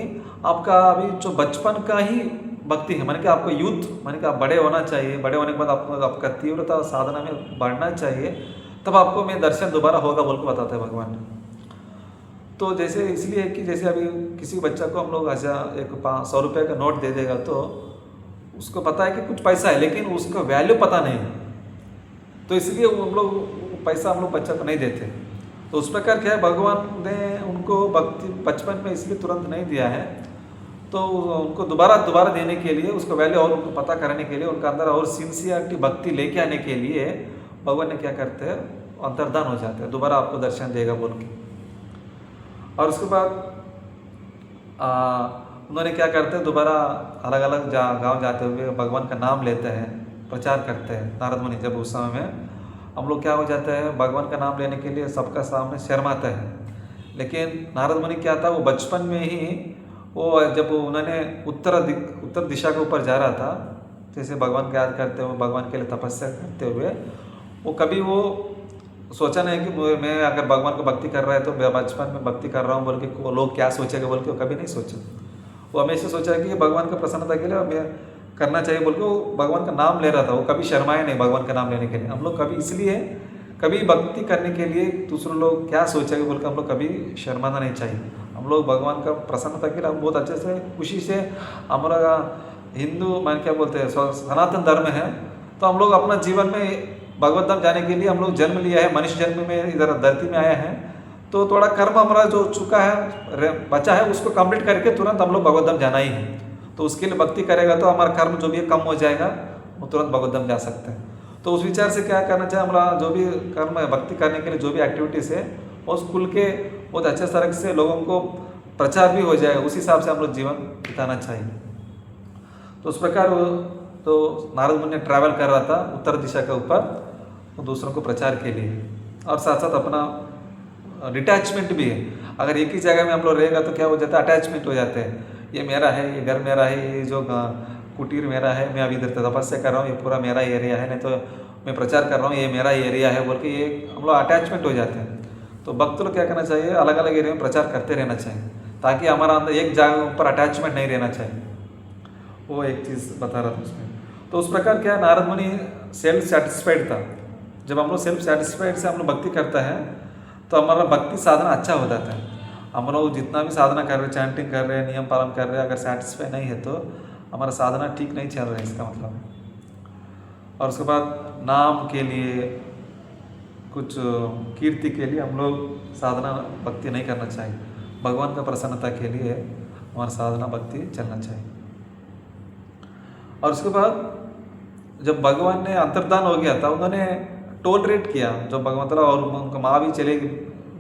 आपका अभी जो बचपन का ही भक्ति है, माने कि आपको यूथ, माने कि आप बड़े होना चाहिए, बड़े होने के बाद आपको आपका तीव्रता साधना में बढ़ना चाहिए, तब आपको मैं दर्शन दोबारा होगा बोल के बताते हैं भगवान। तो जैसे इसलिए कि जैसे अभी किसी बच्चा को हम लोग ऐसा एक 100 रुपये का नोट दे देगा तो उसको पता है कि कुछ पैसा है लेकिन उसका वैल्यू पता नहीं है, तो इसलिए हम लोग पैसा हम लोग बच्चा को नहीं देते। तो उस प्रकार क्या है, भगवान ने उनको भक्ति बचपन में इसलिए तुरंत नहीं दिया है, तो उनको दोबारा देने के लिए, उसको वैल्यू और उनको पता करने के लिए, उनका अंदर और सिंसियरिटी भक्ति लेके आने के लिए भगवान ने क्या करते हैं, अंतर्धान हो जाते हैं, दोबारा आपको दर्शन देगा बोल के। और उसके बाद उन्होंने क्या करते हैं, दोबारा अलग अलग गांव जाते हुए भगवान का नाम लेते हैं, प्रचार करते हैं। नारद मुनि जब उस समय में हम लोग क्या हो जाता है, भगवान का नाम लेने के लिए सबका सामने शर्माते हैं, लेकिन नारद मुनि क्या था, वो बचपन में ही वो जब उन्होंने उत्तर दिशा के ऊपर जा रहा था, जैसे भगवान को याद करते हुए, भगवान के लिए तपस्या करते हुए, वो कभी वो सोचा नहीं कि मैं अगर भगवान को भक्ति कर रहा है तो मैं बचपन में भक्ति कर रहा हूँ बोल के लोग क्या सोचेगा बोल के, वो कभी नहीं सोचा। वो हमेशा सोचा कि भगवान का प्रसन्नता के लिए मैं करना चाहिए बोल के वो भगवान का नाम ले रहा था, वो कभी शर्माया नहीं भगवान का नाम लेने के लिए। हम लोग कभी इसलिए कभी भक्ति करने के लिए दूसरे लोग क्या सोचेंगे बोल के हम लोग कभी शर्माना नहीं चाहिए। हम लोग भगवान का प्रसन्नता के लिए हम बहुत अच्छे से खुशी से, हमारा हिंदू मान क्या बोलते हैं सनातन धर्म है, तो हम लोग अपना जीवन में भगवत धाम जाने के लिए हम लोग जन्म लिया है, मनुष्य जन्म में इधर धरती में आया है, तो थोड़ा कर्म हमारा जो चुका है बचा है उसको कंप्लीट करके तुरंत हम लोग भगवत धाम जाना ही है। तो उसके लिए भक्ति करेगा तो हमारा कर्म जो भी है कम हो जाएगा, वो तुरंत भगवत धाम जा सकते हैं। तो उस विचार से क्या करना चाहिए, हमारा जो भी कर्म है भक्ति करने के लिए जो भी एक्टिविटीज़ है उस खुल के बहुत अच्छे तरह से लोगों को प्रचार भी हो जाए, उस हिसाब से हम लोग जीवन बिताना चाहिए। तो उस प्रकार तो नारद मुनि ट्रैवल कर रहा था उत्तर दिशा के ऊपर, तो दूसरों को प्रचार के लिए, और साथ साथ अपना डिटैचमेंट भी है। अगर एक ही जगह में हम लोग रहेगा तो क्या हो जाता है, अटैचमेंट हो जाते हैं, ये मेरा है, ये घर मेरा है, ये जो कुटीर मेरा है, मैं अभी इधर तपस्या कर रहा हूँ, ये पूरा मेरा एरिया है, नहीं तो मैं प्रचार कर रहा हूँ, ये मेरा एरिया है बोल के ये हम लोग अटैचमेंट हो जाते हैं। तो भक्त लोग क्या करना चाहिए, अलग अलग एरिया में प्रचार करते रहना चाहिए, ताकि हमारा अंदर एक जगह पर अटैचमेंट नहीं रहना चाहिए। वो एक चीज़ बता रहा था उसमें। तो उस प्रकार क्या नारद मुनि सेल्फ सेटिस्फाइड था। जब हम लोग सेल्फ सेटिस्फाइड से हम लोग भक्ति करता है तो हमारा भक्ति साधना अच्छा हो जाता है। हम लोग जितना भी साधना कर रहे हैं, चैंटिंग कर रहे हैं, नियम पालन कर रहे हैं, अगर सेटिस्फाई नहीं है तो हमारा साधना ठीक नहीं चल रहा है, इसका मतलब। और उसके बाद नाम के लिए, कुछ कीर्ति के लिए हम लोग साधना भक्ति नहीं करना चाहिए। भगवान का प्रसन्नता के लिए हमारा साधना भक्ति चलना चाहिए। और उसके बाद जब भगवान ने अंतर्धान हो गया था, उन्होंने टोलरेट किया, जो भगवंतला और उनका माँ भी चले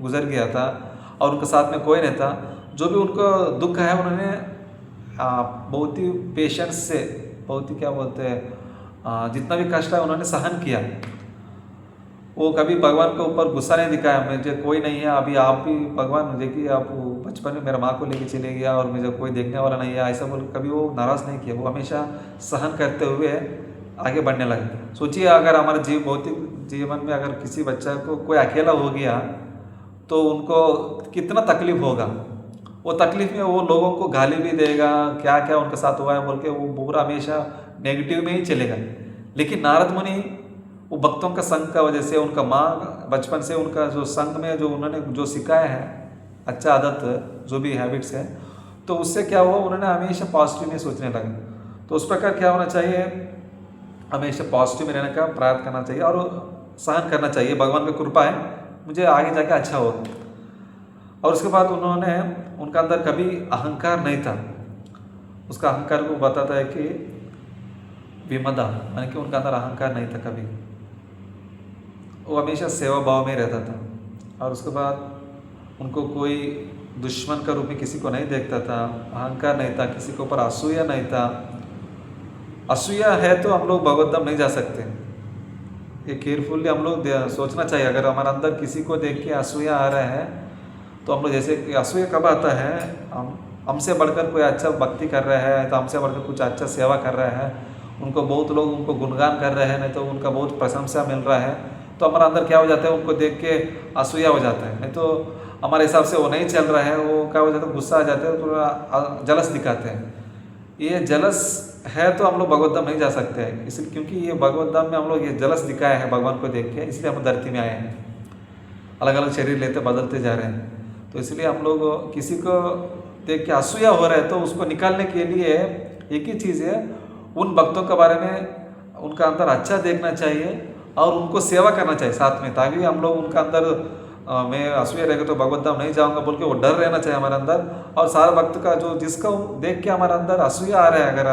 गुजर गया था और उनके साथ में कोई नहीं था, जो भी उनको दुख है उन्होंने बहुत ही पेशेंस से, बहुत ही क्या बोलते हैं, जितना भी कष्ट है उन्होंने सहन किया। वो कभी भगवान के ऊपर गुस्सा नहीं दिखाया, मुझे कोई नहीं है, अभी आप भी भगवान देखिए, आप बचपन में मेरा माँ को लेके चले गया और मुझे कोई देखने वाला नहीं है, ऐसा बोल कभी वो नाराज़ नहीं किया। वो हमेशा सहन करते हुए आगे बढ़ने लगे। सोचिए अगर हमारे भौतिक जीवन में अगर किसी बच्चा को कोई अकेला हो गया तो उनको कितना तकलीफ होगा। वो तकलीफ में वो लोगों को गाली भी देगा, क्या क्या उनके साथ हुआ है बोल के वो पूरा हमेशा नेगेटिव में ही चलेगा। लेकिन नारद मुनि वो भक्तों का संग का वजह से, उनका माँ बचपन से उनका जो संग में जो उन्होंने जो सिखाया है अच्छा आदत जो भी हैबिट्स है, तो उससे क्या हुआ, उन्होंने हमेशा पॉजिटिव में सोचने लगे। तो उस प्रकार क्या होना चाहिए, हमेशा पॉजिटिव में रहने का प्रयास करना चाहिए और सहन करना चाहिए। भगवान की कृपा है, मुझे आगे जाके अच्छा होगा। और उसके बाद उन्होंने, उनका अंदर कभी अहंकार नहीं था। उसका अहंकार को बताता है कि विमदा, यानी कि उनका अंदर अहंकार नहीं था कभी, वो हमेशा सेवा भाव में रहता था। और उसके बाद उनको कोई दुश्मन का रूप में किसी को नहीं देखता था, अहंकार नहीं था, किसी के ऊपर असूया नहीं था। असूया है तो हम लोग भगवत धाम नहीं जा सकते। ये केयरफुली हम लोग सोचना चाहिए। अगर हमारे अंदर किसी को देख के असूया आ रहा है तो हम लोग, जैसे कि असूया कब आता है, हमसे बढ़कर कोई अच्छा भक्ति कर रहा है, तो हमसे बढ़कर कुछ अच्छा सेवा कर रहा है, उनको बहुत लोग उनको गुणगान कर रहे हैं, नहीं तो उनका बहुत प्रशंसा मिल रहा है, तो हमारा अंदर क्या हो जाता है, उनको देख के असूया हो जाता है। नहीं तो हमारे हिसाब से वो नहीं चल रहा है, वो क्या हो जाता है, गुस्सा आ जाते हैं, थोड़ा जलस दिखाते हैं। ये जलस है तो हम लोग भगवत धाम नहीं जा सकते हैं, इसलिए क्योंकि ये भगवत धाम में हम लोग ये जलस दिखाया है भगवान को देख के, इसलिए हम धरती में आए हैं, अलग अलग शरीर लेते बदलते जा रहे हैं। तो इसलिए हम लोग किसी को देख के असूया हो रहा है तो उसको निकालने के लिए एक ही चीज़ है, उन भक्तों के बारे में उनका अंदर अच्छा देखना चाहिए और उनको सेवा करना चाहिए साथ में, ताकि हम लोग उनका अंदर मैं असूया रहेगा तो भगवत धाम नहीं जाऊंगा बोल के वो डर रहना चाहिए हमारे अंदर। और सारा भक्त का जो जिसका देख के हमारे अंदर असूया आ रहा है अगर,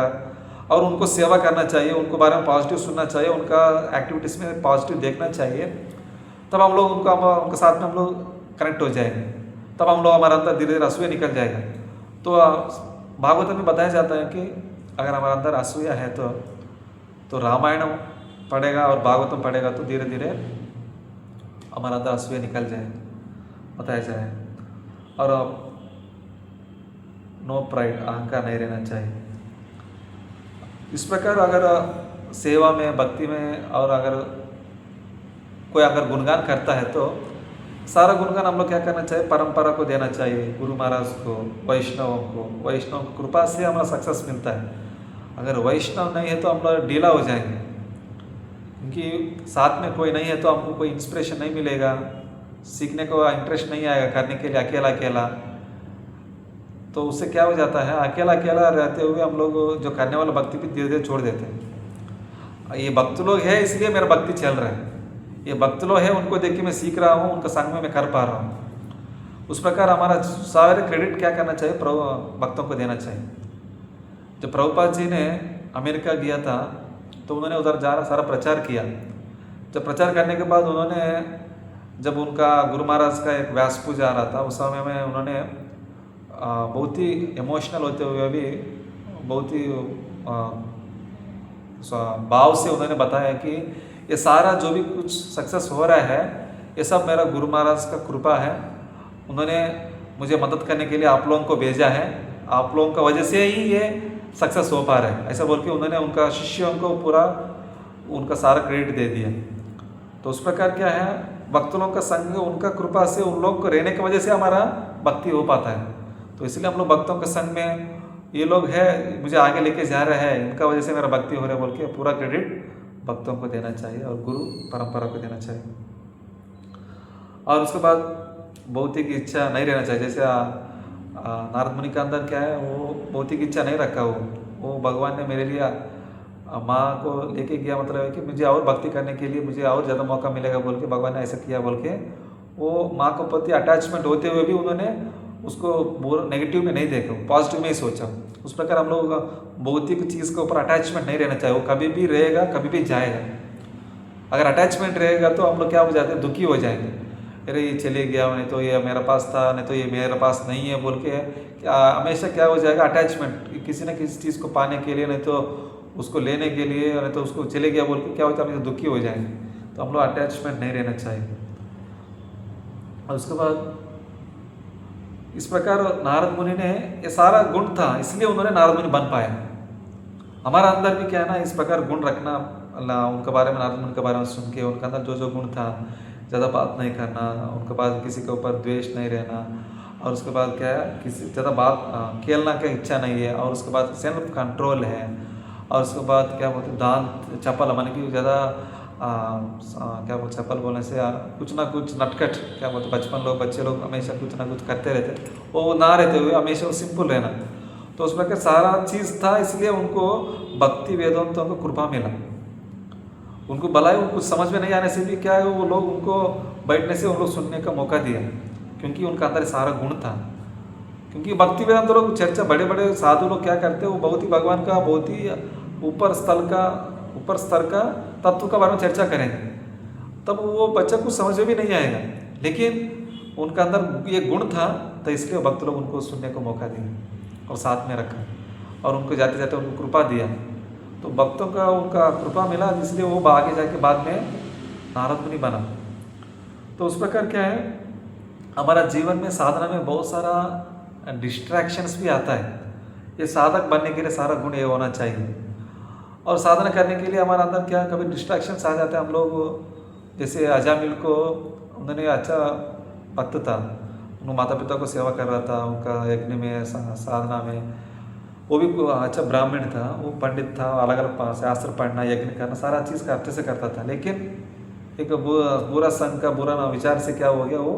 और उनको सेवा करना चाहिए, उनको बारे में पॉजिटिव सुनना चाहिए, उनका एक्टिविटीज़ में पॉजिटिव देखना चाहिए, तब हम लोग उनके साथ में हम लोग कनेक्ट हो जाएंगे, तब हम लोग हमारे अंदर धीरे धीरे असूया निकल जाएगा। तो भागवत में बताया जाता है कि अगर हमारे अंदर असूया है तो रामायण पढ़ेगा और भागवतम पढ़ेगा तो धीरे धीरे हमारा अंदर असूया निकल जाए, बताया जाए। और नो प्राइड, अहंकार नहीं रहना चाहिए। इस प्रकार अगर सेवा में, भक्ति में, और अगर कोई अगर गुणगान करता है तो सारा गुणगान हम लोग क्या करना चाहिए, परंपरा को देना चाहिए, गुरु महाराज को, वैष्णवों को। वैष्णव की कृपा से हमारा सक्सेस मिलता है। अगर वैष्णव नहीं है तो हम लोग ढीला हो जाएंगे, क्योंकि साथ में कोई नहीं है तो हमको कोई इंस्पिरेशन नहीं मिलेगा, सीखने को इंटरेस्ट नहीं आएगा करने के लिए अकेला अकेला। तो उससे क्या हो जाता है, अकेला अकेला रहते हुए हम लोग जो करने वाला भक्ति भी धीरे धीरे छोड़ देते हैं। ये भक्त लोग है इसलिए मेरा भक्ति चल रहा है, ये भक्त लोग है उनको देख के मैं सीख रहा हूँ, उनका संग में मैं कर पा रहा हूँ। उस प्रकार हमारा सारे क्रेडिट क्या करना चाहिए, भक्तों को देना चाहिए। जब प्रभुपाद जी ने अमेरिका गया था तो उन्होंने उधर सारा प्रचार किया। जब प्रचार करने के बाद उन्होंने, जब उनका गुरु महाराज का एक व्यास पूजा आ रहा था, उस समय में उन्होंने बहुत ही इमोशनल होते हुए भी बहुत ही भाव से उन्होंने बताया कि ये सारा जो भी कुछ सक्सेस हो रहा है ये सब मेरा गुरु महाराज का कृपा है, उन्होंने मुझे मदद करने के लिए आप लोगों को भेजा है, आप लोगों का वजह से ही ये सक्सेस हो पा रहा है, ऐसा बोल के उन्होंने उनका शिष्यों को पूरा उनका सारा क्रेडिट दे दिया। तो उस प्रकार क्या है, भक्तों का संग, उनका कृपा से उन लोग को रहने की वजह से हमारा भक्ति हो पाता है। तो इसलिए हम लोग भक्तों के संग में, ये लोग है मुझे आगे लेके जा रहे हैं, इनका वजह से मेरा भक्ति हो रहा है बोल के पूरा क्रेडिट भक्तों को देना चाहिए और गुरु परंपरा को देना चाहिए। और उसके बाद भौतिक इच्छा नहीं रहना चाहिए। जैसे नारद मुनि का अंदर क्या है, वो भौतिक इच्छा नहीं रखा, वो भगवान ने मेरे लिए माँ को लेके गया, मतलब है कि मुझे और भक्ति करने के लिए मुझे और ज़्यादा मौका मिलेगा बोल के भगवान ने ऐसा किया बोल के, वो माँ को प्रति अटैचमेंट होते हुए भी उन्होंने उसको नेगेटिव में नहीं देखा, पॉजिटिव में ही सोचा। उस प्रकार हम लोग भौतिक चीज़ के ऊपर अटैचमेंट नहीं रहना चाहिए, वो कभी भी रहेगा कभी भी जाएगा। अगर अटैचमेंट रहेगा तो हम लोग क्या हो जाते हैं, दुखी हो जाएंगे, अरे ये चले गया, नहीं तो ये मेरा पास था, नहीं तो ये मेरे पास नहीं है बोल के हमेशा क्या हो जाएगा, अटैचमेंट किसी न किसी चीज़ को पाने के लिए, नहीं तो उसको लेने के लिए, नहीं तो उसको चले गया बोल के क्या होता है, हम दुखी हो जाएंगे। तो हम लोग अटैचमेंट नहीं रहना चाहिए। और उसके बाद इस प्रकार नारद मुनि ने ये सारा गुण था, इसलिए उन्होंने नारद मुनि बन पाए। हमारा अंदर भी क्या है ना, इस प्रकार गुण रखना, उनके बारे में, नारद मुनि के बारे में सुन के उनके अंदर जो जो गुण था, ज़्यादा बात नहीं करना, उनके बाद किसी के ऊपर द्वेष नहीं रहना, और उसके बाद क्या है, किसी ज़्यादा बात खेलना की इच्छा नहीं है, और उसके बाद सेल्फ कंट्रोल है, और उसके बाद क्या बोलते हैं, दांत चपल, माने कि ज़्यादा क्या बोलते, चपल बोलने से कुछ ना कुछ नटखट, क्या बोलते, बच्चे लोग हमेशा कुछ ना कुछ करते रहते, वो ना रहते हुए हमेशा सिंपल रहना। तो उस प्रकार सारा चीज़ था, इसलिए उनको भक्ति वेदांतों को कृपा मिला। उनको भलाई कुछ समझ में नहीं आने से भी क्या है, वो लोग उनको बैठने से उन लोग सुनने का मौका दिया, क्योंकि उनका अंदर सारा गुण था। क्योंकि भक्ति वेदांत लोग चर्चा, बड़े बड़े साधु लोग क्या करते हैं, वो बहुत ही भगवान का बहुत ही ऊपर स्तर का तत्व का बारे में चर्चा करेंगे, तब वो बच्चा कुछ समझ में भी नहीं आएगा। लेकिन उनका अंदर ये गुण था, तो इसलिए भक्त लोग उनको सुनने को मौका दिए और साथ में रखा और उनको जाते जाते उनको कृपा दिया। तो भक्तों का उनका कृपा मिला, इसलिए वो आगे जाके बाद में नारद मुनि बना। तो उस प्रकार क्या है, हमारा जीवन में साधना में बहुत सारा डिस्ट्रैक्शंस भी आता है। ये साधक बनने के लिए सारा गुण ये होना चाहिए। और साधना करने के लिए हमारे अंदर क्या कभी डिस्ट्रैक्शंस आ जाते हैं। हम लोग जैसे अजामिल को, उन्होंने अच्छा भक्त था, उन्होंने माता पिता को सेवा कर रहा था, उनका यज्ञ में साधना में, वो भी अच्छा ब्राह्मण था, वो पंडित था, अलग अलग शास्त्र पढ़ना, यज्ञ करना, सारा चीज़ अच्छे से करता था। लेकिन एक बुरा संग का बुरा विचार से क्या हो गया, वो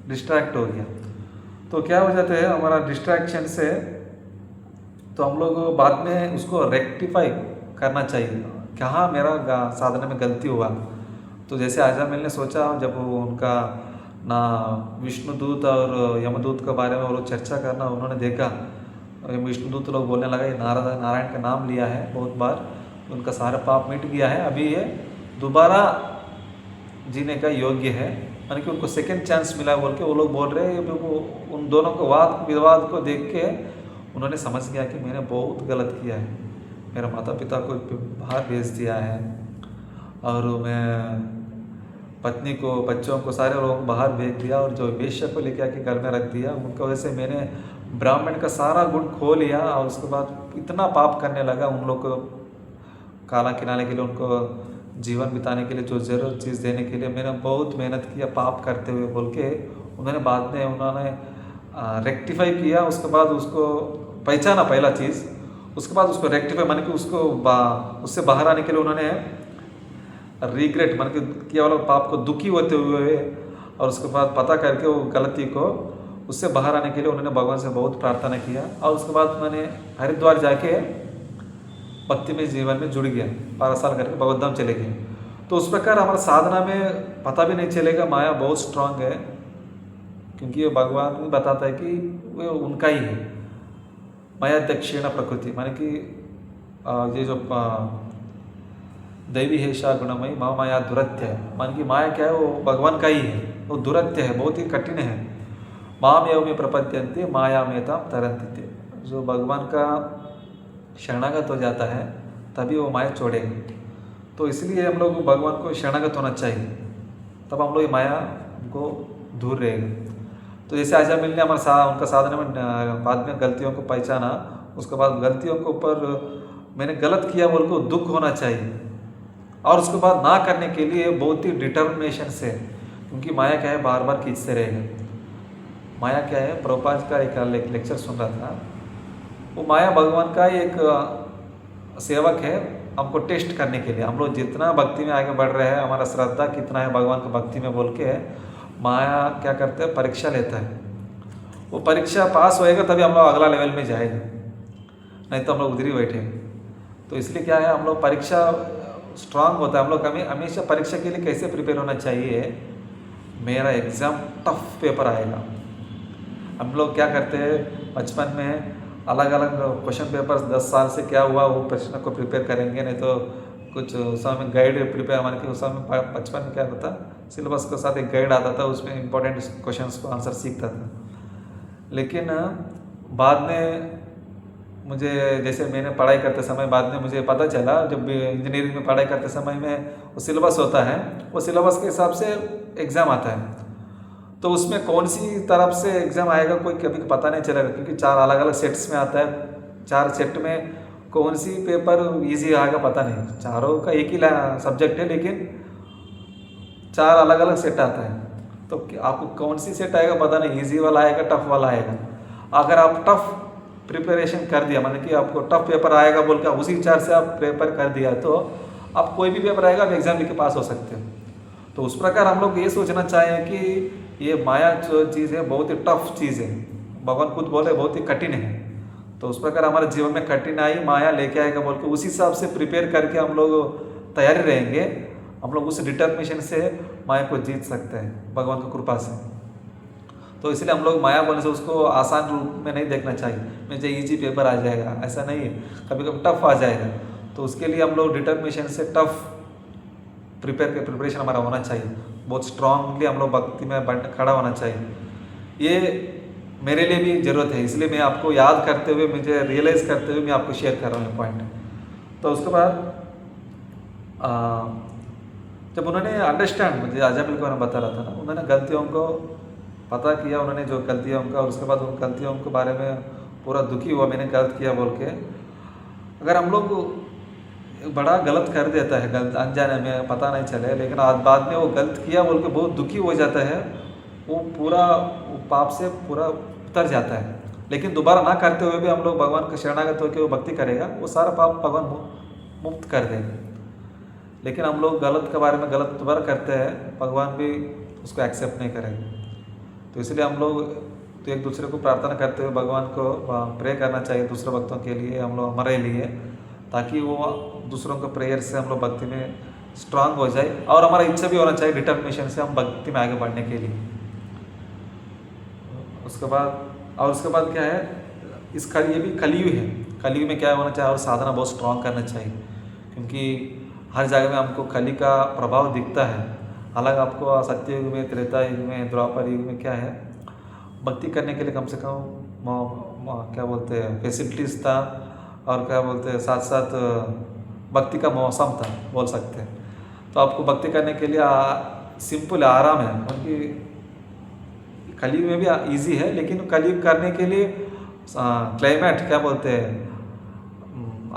डिस्ट्रैक्ट हो गया। तो क्या हो जाता है हमारा डिस्ट्रैक्शन से, तो हम लोग बाद में उसको रेक्टिफाई करना चाहिए, कहाँ मेरा साधना में गलती हुआ। तो जैसे अजामिल ने सोचा, जब वो उनका ना विष्णुदूत और यमदूत के बारे में वो लोग चर्चा करना, उन्होंने देखा विष्णुदूत लोग बोलने लगा ये नारायण का नाम लिया है बहुत बार, उनका सारा पाप मिट गया है, अभी ये दोबारा जीने का योग्य है, यानी कि उनको सेकंड चांस मिला बोल के वो लोग बोल रहे हैं। उन दोनों को वाद विवाद को देख के उन्होंने समझ गया कि मैंने बहुत गलत किया है, मेरा माता पिता को बाहर भेज दिया है और मैं पत्नी को, बच्चों को, सारे लोगों को बाहर भेज दिया और जो वेश्या को लेके आके घर में रख दिया। उनकी वजह से मैंने ब्राह्मण का सारा गुण खो लिया और उसके बाद इतना पाप करने लगा। उन लोग को काला खिलाने के लिए, उनको जीवन बिताने के लिए जो ज़रूरत चीज़ देने के लिए मैंने बहुत मेहनत किया पाप करते हुए बोल के उन्होंने बाद में उन्होंने रेक्टिफाई किया। उसके बाद उसको पहचाना पहला चीज़, उसके बाद उसको रेक्टिफाई मान के उसको उससे बाहर आने के लिए उन्होंने रिग्रेट मान के केवल पाप को दुखी होते हुए और उसके बाद पता करके वो गलती को उससे बाहर आने के लिए उन्होंने भगवान से बहुत प्रार्थना किया। और उसके बाद उन्होंने हरिद्वार जाके भक्ति में जीवन में जुड़ गया, 12 साल करके भगवत धाम चले गए। तो उस प्रकार हमारा साधना में पता भी नहीं चलेगा माया बहुत स्ट्रांग है, क्योंकि ये भगवान भी बताता है कि वो उनका ही है। माया दक्षिण प्रकृति माने कि ये जो दैवी है शा गुणमयी माँ माया दुरत्य है, मान की माया क्या है, वो भगवान का ही है, वो दुरत्य है, बहुत ही कठिन है। माम एवं में प्रपद्यन्ते माया में ताम तरंती थे, जो भगवान का शरणागत हो जाता है तभी वो माया छोड़ेगा। तो इसलिए हम लोग भगवान को शरणागत होना चाहिए, तब हम लोग माया को दूर रहेगा। तो जैसे अजामिल ने हमारा उनका साधना में बाद में गलतियों को पहचाना, उसके बाद गलतियों के ऊपर मैंने गलत किया बोल को दुख होना चाहिए और उसके बाद ना करने के लिए बहुत ही डिटर्मिनेशन से, क्योंकि माया क्या है बार बार खींचते रहेगा। माया क्या है, प्रभुपाद का एक लेक्चर सुन रहा था, वो माया भगवान का एक सेवक है हमको टेस्ट करने के लिए। हम लोग जितना भक्ति में आगे बढ़ रहे हैं, हमारा श्रद्धा कितना है भगवान को भक्ति में बोल के माया क्या करते हैं, परीक्षा लेता है। वो परीक्षा पास होएगा तभी हम लोग अगला लेवल में जाएगा, नहीं तो हम लोग उधर ही बैठेंगे। तो इसलिए क्या है, हम लोग परीक्षा स्ट्रांग होता है। हम लोग हमेशा परीक्षा के लिए कैसे प्रिपेयर होना चाहिए, मेरा एग्ज़ाम टफ पेपर आएगा। हम लोग क्या करते हैं बचपन में अलग अलग क्वेश्चन पेपर्स 10 साल से क्या हुआ वो प्रश्न को प्रिपेयर करेंगे, नहीं तो कुछ उस समय गाइड प्रिपेयर हमारे के उस समय बचपन में क्या होता, सिलेबस के साथ एक गाइड आता था, उसमें इंपॉर्टेंट क्वेश्चंस को आंसर सीखता था। लेकिन बाद में मुझे, जैसे मैंने पढ़ाई करते समय बाद में मुझे पता चला, जब इंजीनियरिंग में पढ़ाई करते समय में वो सिलेबस होता है, वो सिलेबस के हिसाब से एग्ज़ाम आता है। तो उसमें कौन सी तरफ से एग्ज़ाम आएगा कोई कभी पता नहीं चलेगा, क्योंकि 4 अलग अलग सेट्स में आता है। 4 सेट में कौन सी पेपर इजी आएगा पता नहीं, चारों का एक ही सब्जेक्ट है लेकिन 4 अलग अलग सेट आता है। तो आपको कौन सी सेट आएगा पता नहीं, इजी वाला आएगा टफ वाला आएगा। अगर आप टफ प्रिपरेशन कर दिया, मतलब कि आपको टफ पेपर आएगा बोल के उसी विचार से आप पेपर कर दिया, तो आप कोई भी पेपर आएगा आप एग्ज़ाम लिख के पास हो सकते हो। तो उस प्रकार हम लोग ये सोचना चाहिए कि ये माया जो चीज़ है बहुत ही टफ चीज़ है, भगवान खुद बोले बहुत ही कठिन है। तो उस प्रकार हमारे जीवन में कठिनाई माया लेके आएगा बोल के उसी हिसाब से प्रिपेयर करके हम लोग तैयारी रहेंगे, हम लोग उस डिटर्मिनेशन से माया को जीत सकते हैं भगवान की कृपा से। तो इसलिए हम लोग माया बोलने से उसको आसान रूप में नहीं देखना चाहिए, मुझे ईजी पेपर आ जाएगा, ऐसा नहीं है, कभी कभी टफ आ जाएगा। तो उसके लिए हम लोग डिटर्मिनेशन से टफ प्रिपेरेशन हमारा होना चाहिए। बहुत स्ट्रांगली हम लोग भक्ति में खड़ा होना चाहिए। ये मेरे लिए भी ज़रूरत है, इसलिए मैं आपको याद करते हुए, मुझे रियलाइज़ करते हुए मैं आपको शेयर कर रहा हूँ ये पॉइंट। तो उसके बाद जब उन्होंने अंडरस्टैंड, मुझे अजामिल को बता रहा था ना, उन्होंने गलतियों को पता किया, उन्होंने जो गलतियाँ उनका, और उसके बाद उन गलतियों के बारे में पूरा दुखी हुआ, मैंने गलत किया बोल के। अगर हम लोग बड़ा गलत कर देता है, गलत अनजाने में पता नहीं चले, लेकिन आज बाद में वो गलत किया बोल के बहुत दुखी हो जाता है, वो पूरा पाप से पूरा उतर जाता है। लेकिन दोबारा ना करते हुए भी हम लोग भगवान के शरणागत होकर वो भक्ति करेगा, वो सारा पाप भगवान मुक्त कर देंगे। लेकिन हम लोग गलत के बारे में गलत दोबारा करते हैं, भगवान भी उसको एक्सेप्ट नहीं करेंगे। तो इसलिए हम लोग तो एक दूसरे को प्रार्थना करते हुए भगवान को प्रे करना चाहिए, दूसरे भक्तों के लिए, हम लोग हमारे लिए, ताकि वो दूसरों के प्रेयर से हम लोग भक्ति में स्ट्रांग हो जाए, और हमारा इच्छा भी होना चाहिए डिटर्मिनेशन से हम भक्ति में आगे बढ़ने के लिए। उसके बाद क्या है, ये भी कलयुग है। कलयुग में क्या होना चाहिए, और साधना बहुत स्ट्रांग करना चाहिए, क्योंकि हर जगह में हमको कली का प्रभाव दिखता है। हालांकि आपको सत्य युग में, त्रेता युग में, द्वापर युग में क्या है, भक्ति करने के लिए कम से कम क्या बोलते हैं फैसिलिटीज़ था, और क्या बोलते हैं साथ साथ भक्ति का मौसम था बोल सकते हैं। तो आपको भक्ति करने के लिए सिंपल आराम है, क्योंकि कलयुग में भी इजी है, लेकिन कलयुग करने के लिए क्लाइमेट क्या बोलते हैं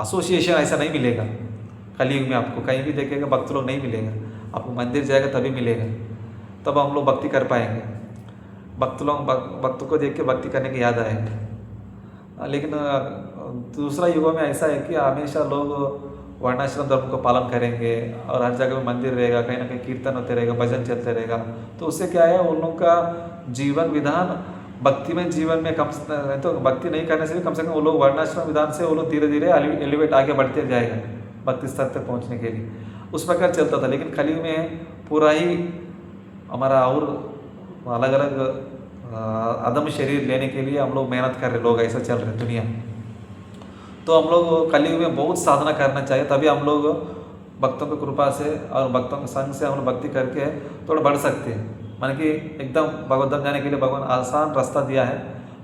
एसोसिएशन ऐसा नहीं मिलेगा। कलयुग में आपको कहीं भी देखेगा भक्त लोग नहीं मिलेगा, आपको मंदिर जाएगा तभी मिलेगा, तब हम लोग भक्ति कर पाएंगे। भक्त को देख के भक्ति करने की याद आएगी। लेकिन दूसरा युगों में ऐसा है कि हमेशा लोग वर्णाश्रम धर्म को पालन करेंगे, और हर जगह में मंदिर रहेगा, कहीं ना कहीं कीर्तन होते रहेगा, भजन चलते रहेगा। तो उससे क्या है, उन लोगों का जीवन विधान भक्ति में जीवन में कम तो भक्ति नहीं करने से भी कम से कम वो लोग वर्णाश्रम विधान से वो लोग धीरे धीरे एलिवेट आगे बढ़ते जाएगा भक्ति स्तर तक पहुंचने के लिए। उस प्रकार चलता था। लेकिन कलयुग में पूरा ही हमारा और अलग अलग आदम शरीर लेने के लिए हम लोग मेहनत कर रहे लोग, ऐसा चल रहे दुनिया। तो हम लोग कलयुग में बहुत साधना करना चाहिए, तभी हम लोग भक्तों की कृपा से और भक्तों के संग से हम लोग भक्ति करके थोड़ा बढ़ सकते हैं। माने कि एकदम भगवत धाम जाने के लिए भगवान आसान रास्ता दिया है।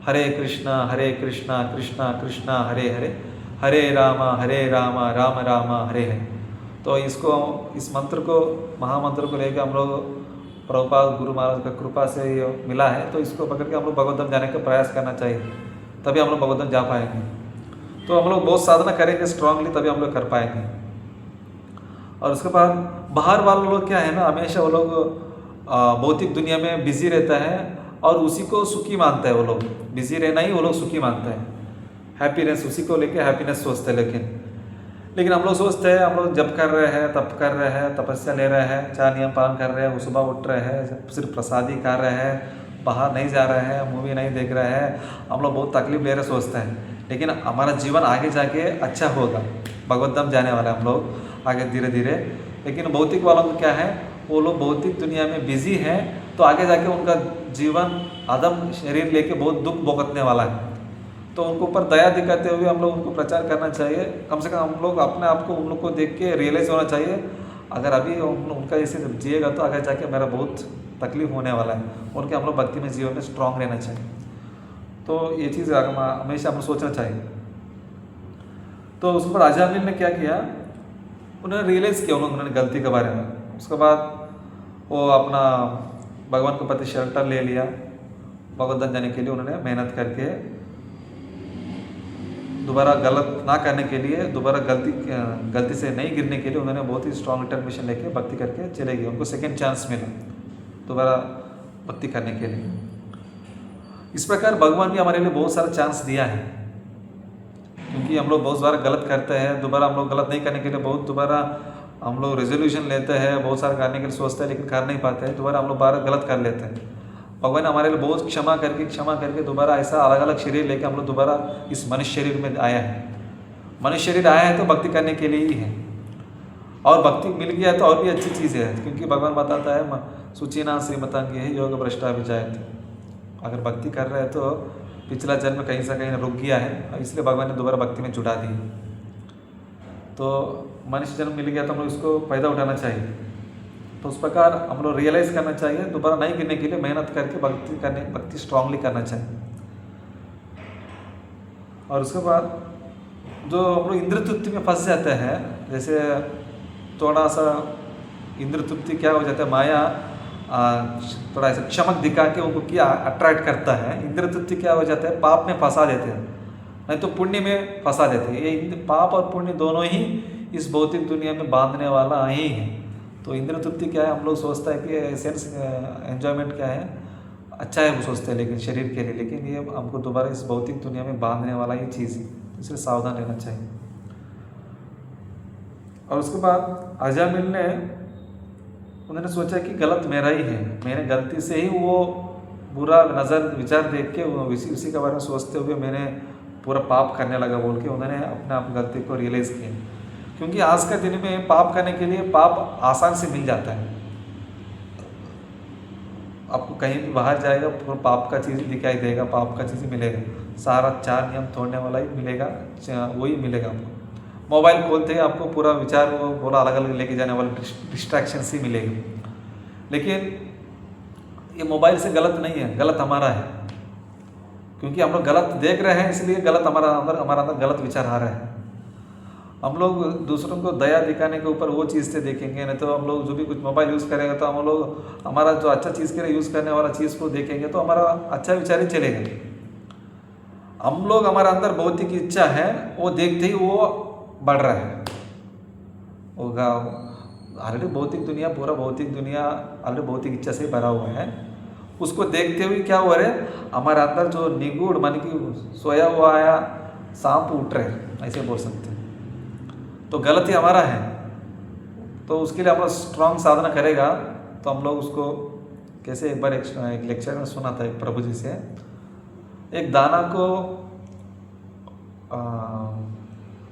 हरे कृष्णा कृष्णा कृष्णा हरे हरे, हरे राम राम राम हरे हरे। तो इस मंत्र को, महामंत्र को लेकर हम लोग प्रभुपाद गुरु महाराज का कृपा से ये मिला है, तो इसको पकड़ के हम लोग भगवत धाम जाने का प्रयास करना चाहिए, तभी हम लोग भगवत धाम जा पाएंगे। तो हम लोग बहुत साधना करेंगे स्ट्रांगली, तभी हम लोग कर पाएंगे। और उसके बाद बाहर वाले लोग क्या है ना, हमेशा वो लोग भौतिक दुनिया में बिजी रहता है, और उसी को सुखी मानता है। वो लोग बिजी रहना ही वो लोग सुखी मानते हैं, हैप्पीनेस उसी को लेके हैप्पीनेस सोचते हैं। लेकिन हम लोग सोचते हैं, हम लोग जप कर रहे हैं, तप कर रहे हैं, तपस्या ले रहे हैं, 4 नियम पालन कर रहे हैं, सुबह उठ रहे हैं, सिर्फ प्रसादी खा रहे हैं, बाहर नहीं जा रहे हैं, मूवी नहीं देख रहे हैं, हम लोग बहुत तकलीफ ले रहे सोचते हैं। लेकिन हमारा जीवन आगे जाके अच्छा होगा, भगवत धाम जाने वाले हम लोग आगे धीरे धीरे। लेकिन भौतिक वालों को क्या है, वो लोग भौतिक दुनिया में बिजी हैं, तो आगे जाके उनका जीवन आदम शरीर लेके बहुत दुख भुगतने वाला है। तो उनको ऊपर दया दिखाते हुए हम लोग उनको प्रचार करना चाहिए। कम से कम हम लोग अपने आप को उन लोग को देख के रियलाइज़ होना चाहिए, अगर अभी उनका जैसे जिएगा तो आगे जाके मेरा बहुत तकलीफ होने वाला है। उनके हम लोग भक्ति में जीवन में स्ट्रांग रहना चाहिए। तो ये चीज़ हमेशा हम सोचना चाहिए। तो उस पर अजामिल ने क्या किया, उन्होंने रियलाइज़ किया उन्होंने गलती के बारे में। उसके बाद वो अपना भगवान के प्रति शेल्टर ले लिया, भगवत धाम जाने के लिए उन्होंने मेहनत करके दोबारा गलत ना करने के लिए, दोबारा गलती से नहीं गिरने के लिए उन्होंने बहुत ही स्ट्रांग डिटर्मिनेशन लेके भक्ति करके चले गए। उनको सेकेंड चांस मिला दोबारा भक्ति करने के लिए। इस प्रकार भगवान भी हमारे लिए बहुत सारा चांस दिया है, क्योंकि हम लोग बहुत बार गलत करते हैं। दोबारा हम लोग गलत नहीं करने के लिए दोबारा हम लोग रेजोल्यूशन लेते हैं, बहुत सारा करने के लिए सोचते हैं, लेकिन कर नहीं पाते हैं। दोबारा हम लोग बार गलत कर लेते हैं। भगवान हमारे लिए बहुत क्षमा करके दोबारा ऐसा अलग अलग शरीर लेके हम लोग दोबारा इस मनुष्य शरीर में आया है। मनुष्य शरीर आया है तो भक्ति करने के लिए ही है, और भक्ति मिल गया है तो और भी अच्छी चीज़ है, क्योंकि भगवान बताता है सुचीना श्रीमतांगी है योग भ्रष्टा विजायते। अगर भक्ति कर रहे हैं तो पिछला जन्म कहीं से कहीं रुक गया है, इसलिए भगवान ने दोबारा भक्ति में जुटा दी। तो मनुष्य जन्म मिल गया तो हम लोग इसको फायदा उठाना चाहिए। तो उस प्रकार हम लोग रियलाइज़ करना चाहिए, दोबारा नहीं गिरने के लिए मेहनत करके भक्ति स्ट्रांगली करना चाहिए। और उसके बाद जो हम लोग इंद्र तृप्ति में फंस जाते हैं, जैसे थोड़ा सा इंद्र तृप्ति क्या हो जाता है, माया थोड़ा ऐसा चमक दिखा के उनको क्या अट्रैक्ट करता है। इंद्र तृप्ति क्या हो जाता है, पाप में फंसा देते हैं, नहीं तो पुण्य में फंसा देते हैं। ये पाप और पुण्य दोनों ही इस भौतिक दुनिया में बांधने वाला ही है। तो इंद्र तृप्ति क्या है, हम लोग सोचता है कि सेंस एंजॉयमेंट क्या है, अच्छा है वो सोचते हैं लेकिन शरीर के लिए, लेकिन ये हमको दोबारा इस भौतिक दुनिया में बांधने वाला ही चीज़ है, इसलिए सावधान रहना चाहिए। और उसके बाद अजामिल ने उन्होंने सोचा कि गलत मेरा ही है, मैंने गलती से ही वो बुरा नज़र विचार देख के उसी के बारे में सोचते हुए मैंने पूरा पाप करने लगा बोल के उन्होंने अपने आप गलती को रियलाइज़ किया। क्योंकि आज के दिन में पाप करने के लिए पाप आसान से मिल जाता है। आपको कहीं भी बाहर जाएगा पूरा पाप का चीज़ दिखाई देगा, पाप का चीज़ मिलेगा, सारा 4 नियम तोड़ने वाला ही मिलेगा, वही मिलेगा आपको। मोबाइल खोलते ही आपको पूरा विचार वो पूरा अलग अलग लेके जाने वाले डिस्ट्रैक्शन ही मिलेगा। लेकिन ये मोबाइल से गलत नहीं है, गलत हमारा है, क्योंकि हम लोग गलत देख रहे हैं, इसलिए गलत हमारा अंदर गलत विचार आ रहा है। हम लोग दूसरों को दया दिखाने के ऊपर वो चीज़ से देखेंगे, नहीं तो हम लोग जो भी कुछ मोबाइल यूज़ करेंगे तो हम लोग हमारा जो अच्छा चीज़ के लिए यूज़ करने वाला चीज़ को देखेंगे तो हमारा अच्छा विचार ही चलेगा। हम लोग हमारा अंदर भौतिक इच्छा है, वो देखते ही वो बढ़ रहा है होगा। ऑलरेडी भौतिक दुनिया पूरा भौतिक दुनिया ऑलरेडी भौतिक इच्छा से भरा हुआ है। उसको देखते हुए क्या हो रहा है, हमारे अंदर जो निगूढ़ मन की सोया हुआ आया सांप उठ रहे, ऐसे बोल सकते हैं। तो गलती हमारा है, तो उसके लिए हम लोग स्ट्रांग साधना करेगा। तो हम लोग उसको कैसे, एक बार एक लेक्चर में सुना था एक प्रभु जी से, एक दाना को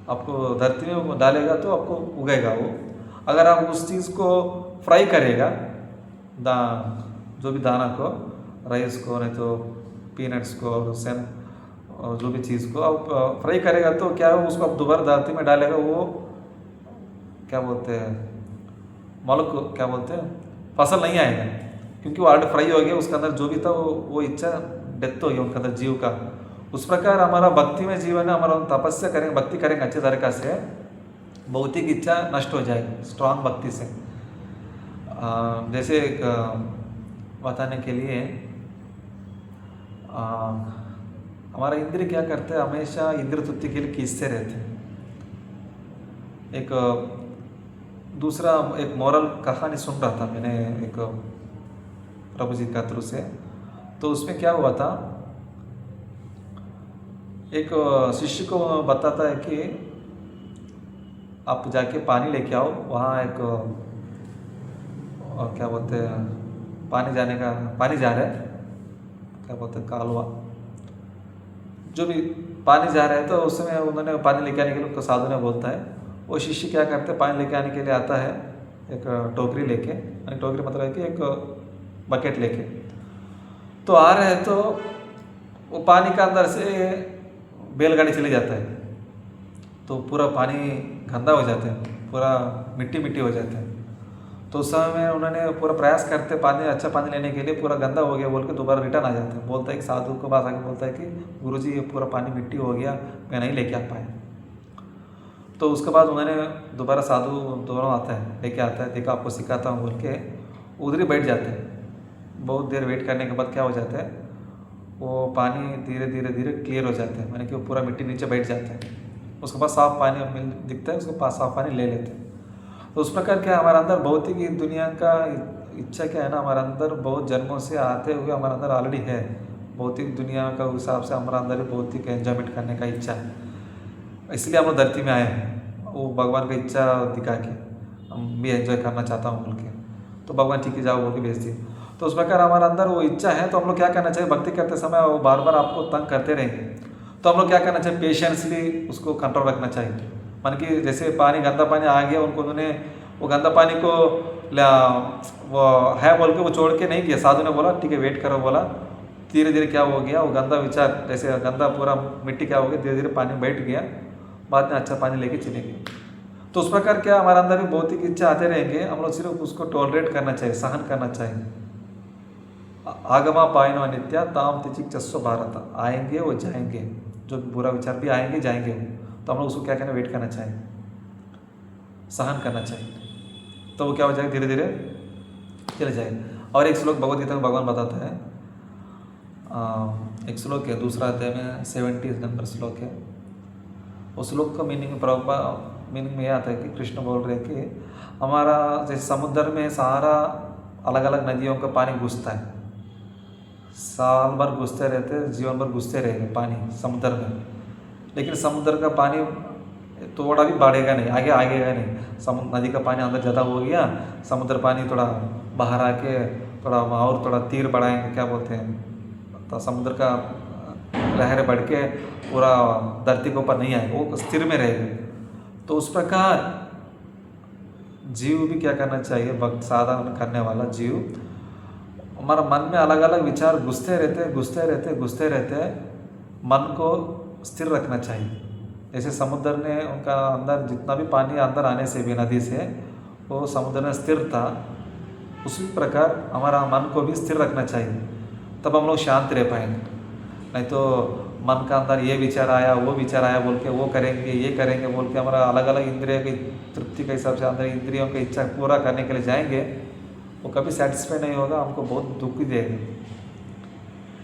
आपको धरती में डालेगा तो आपको उगेगा वो। अगर आप उस चीज़ को फ्राई करेगा, जो भी दाना को, राइस को, नहीं तो पीनट्स को और सेम और जो भी चीज़ को आप फ्राई करेगा तो क्या है, उसको आप दोबारा धरती में डालेगा, वो क्या बोलते हैं, मलक क्या बोलते हैं, फसल नहीं आएगा, क्योंकि वो ऑलरेडी फ्राई हो गया। उसके अंदर जो भी था वो इच्छा डेथ हो गया उनके अंदर जीव का। उस प्रकार हमारा भक्ति में जीवन है, हमारा तपस्या करेंगे, भक्ति करेंगे अच्छे तरीक़ा से, भौतिक इच्छा नष्ट हो जाएगी स्ट्रांग भक्ति से। जैसे बताने के लिए हमारा इंद्रिय क्या करते हैं, हमेशा इंद्र तृप्ति के लिए खींचते रहते हैं। एक दूसरा एक मोरल कहानी सुन रहा था मैंने एक प्रभु जी का थ्रू से, तो उसमें क्या हुआ था, एक शिष्य को बताता है कि आप जाके पानी लेके आओ, वहाँ एक क्या बोलते हैं, पानी जा रहा है, क्या बोलते हैं, कालवा, जो भी पानी जा रहा है। तो उस समय उन्होंने पानी लेके आने के लिए साधु ने बोलता है, वो शिष्य क्या करते हैं, पानी लेके आने के लिए आता है एक टोकरी लेके, टोकरी मतलब है कि एक बकेट लेके, तो आ रहे हैं तो वो पानी का अंदर से बैलगाड़ी चले जाता है, तो पूरा पानी गंदा हो जाता है, पूरा मिट्टी मिट्टी हो जाता है। तो उस समय में उन्होंने पूरा प्रयास करते पानी अच्छा पानी लेने के लिए, पूरा गंदा हो गया बोल के दोबारा रिटर्न आ जाता है। बोलता है कि साधु को पास आके बोलता है कि गुरुजी ये पूरा पानी मिट्टी हो गया, मैं नहीं लेके आ पाया। तो उसके बाद उन्होंने दोबारा साधु दोनों आता है, लेके आता है, देखो आपको सिखाता हूँ बोल के उधर ही बैठ जाते हैं। बहुत देर वेट करने के बाद क्या हो जाता है, वो पानी धीरे धीरे धीरे क्लियर हो जाता है, माने कि वो पूरा मिट्टी नीचे बैठ जाता है। उसके पास साफ पानी दिखता है, उसके पास साफ पानी ले लेते हैं। तो उस प्रकार क्या हमारे अंदर भौतिक दुनिया का इच्छा क्या है ना, हमारे अंदर बहुत जन्मों से आते हुए हमारे अंदर ऑलरेडी है। भौतिक दुनिया का हिसाब से हमारे अंदर भौतिक एंजॉयमेंट करने का इच्छा है, इसलिए हम लोग धरती में आए हैं। वो भगवान का इच्छा दिखा के हम भी एंजॉय करना चाहता हूँ बोल के, तो भगवान ठीक है जाओ बोल के भेज दिए। तो उस प्रकार हमारे अंदर वो इच्छा है, तो हम लोग क्या करना चाहिए, भक्ति करते समय वो बार बार आपको तंग करते रहेंगे, तो हम लोग क्या करना चाहिए, पेशेंसली उसको कंट्रोल रखना चाहिए। मान कि जैसे पानी गंदा पानी आ गया, उन्होंने वो गंदा पानी को वो है बोल के वो छोड़ के नहीं किया। साधु ने बोला ठीक है वेट करो, बोला धीरे धीरे क्या हो गया, वो गंदा विचार जैसे गंदा पूरा मिट्टी क्या हो गया, धीरे धीरे पानी बैठ गया, बाद में अच्छा पानी लेके चले गए। तो उस प्रकार क्या हमारे अंदर भी भौतिक इच्छा आते रहेंगे, हम लोग सिर्फ उसको टॉलरेट करना चाहिए, सहन करना चाहिए। आगमा पायनो नित्या ताम तिचिक चस्व भारत, आएंगे वो जाएंगे, जो बुरा विचार भी आएंगे जाएंगे वो, तो हम लोग उसको क्या करना, वेट करना चाहिए, सहन करना चाहिए, तो वो क्या हो जाएगा, धीरे धीरे चले जाएगा। और एक श्लोक भगवद गीता में भगवान बताता है, एक श्लोक है दूसरा अध्याय में 70 नंबर श्लोक है। उस श्लोक का मीनिंग में यह आता है कि कृष्ण बोल रहे हैं कि हमारा जैसे समुद्र में सारा अलग अलग नदियों का पानी घुसता है, साल भर घुसते रहते, जीवन भर घुसते रहेंगे पानी समुद्र में, लेकिन समुद्र का पानी थोड़ा भी बढ़ेगा नहीं, आगे आगेगा नहीं। समुद्र नदी का पानी अंदर ज़्यादा हो गया, समुद्र पानी थोड़ा बाहर आके थोड़ा और थोड़ा तीर बढ़ाएंगे, क्या बोलते हैं, तो समुद्र का लहरें बढ़ के पूरा धरती के ऊपर नहीं आएगा, वो स्थिर में रहेगा। तो उस प्रकार जीव भी क्या करना चाहिए, भक्त साधन करने वाला जीव, हमारा मन में अलग अलग विचार घुसते रहते, मन को स्थिर रखना चाहिए। जैसे समुद्र ने उनका अंदर जितना भी पानी अंदर आने से भी नदी से वो समुद्र में स्थिर था, उसी प्रकार हमारा मन को भी स्थिर रखना चाहिए, तब हम लोग शांत रह पाएंगे। नहीं तो मन का अंदर ये विचार आया वो विचार आया बोल के वो करेंगे ये करेंगे बोल के हमारा अलग अलग इंद्रिय की तृप्ति के हिसाब से अंदर इंद्रियों की इच्छा पूरा करने के लिए जाएंगे, वो कभी सेटिस्फाई नहीं होगा, हमको बहुत दुख भी देगा।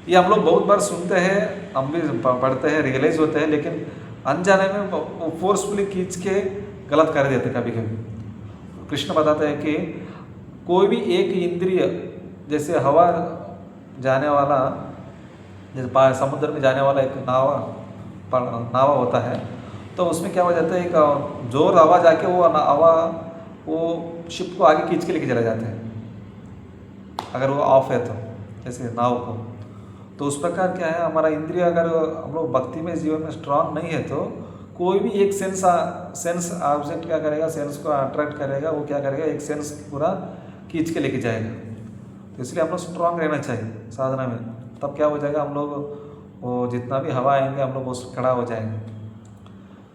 ये हम लोग बहुत बार सुनते हैं, हम भी पढ़ते हैं, रियलाइज होते हैं, लेकिन अनजाने में वो फोर्सफुली खींच के गलत कर देते कभी कभी। कृष्ण बताते हैं कि कोई भी एक इंद्रिय, जैसे हवा जाने वाला, जैसे समुद्र में जाने वाला एक नावा होता है, तो उसमें क्या हो जाता है, एक जोर हवा जाके वो शिप को आगे खींच के लेके चले जाते हैं, अगर वो ऑफ है तो, जैसे नाव को। तो उस प्रकार क्या है, हमारा इंद्रिय अगर हम लोग भक्ति में जीवन में स्ट्रांग नहीं है तो कोई भी एक सेंस ऑब्जेक्ट क्या करेगा, सेंस को अट्रैक्ट करेगा, वो क्या करेगा, एक सेंस पूरा खींच के लेके जाएगा। तो इसलिए हम लोग स्ट्रांग रहना चाहिए साधना में, तब क्या हो जाएगा, हम लोग वो जितना भी हवा आएंगे हम लोग वो खड़ा हो जाएंगे।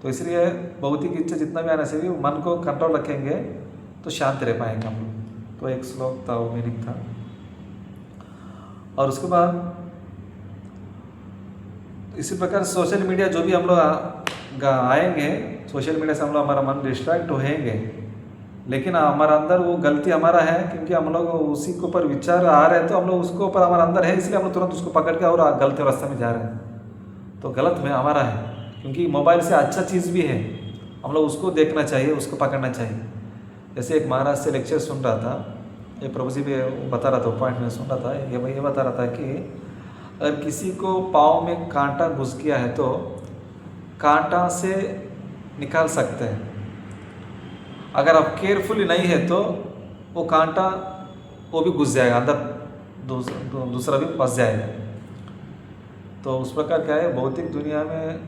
तो इसलिए भौतिक इच्छा जितना भी आने से भी मन को कंट्रोल रखेंगे तो शांत रह पाएंगे हम लोग। तो एक श्लोक था, वो मीनिंग था। और उसके बाद इसी प्रकार सोशल मीडिया जो भी हम लोग आएंगे, सोशल मीडिया से हम लोग हमारा मन डिस्ट्रैक्ट होएंगे, लेकिन हमारा अंदर वो गलती हमारा है, क्योंकि हम लोग उसी के ऊपर विचार आ रहे हैं, तो हम लोग उसके ऊपर हमारा अंदर है, इसलिए हम लोग तुरंत उसको पकड़ के और गलत रास्ते में जा रहे हैं। तो गलत में हमारा है, क्योंकि मोबाइल से अच्छा चीज़ भी है, हम लोग उसको देखना चाहिए, उसको पकड़ना चाहिए। जैसे एक महाराज से लेक्चर सुन रहा था, ये प्रभु जी भी बता रहा था, पॉइंट में सुन रहा था, ये बता रहा था कि अगर किसी को पाँव में कांटा घुस गया है तो कांटा से निकाल सकते हैं, अगर आप केयरफुली नहीं है तो वो कांटा वो भी घुस जाएगा अंदर, दूसरा भी फंस जाएगा। तो उस प्रकार क्या है, भौतिक दुनिया में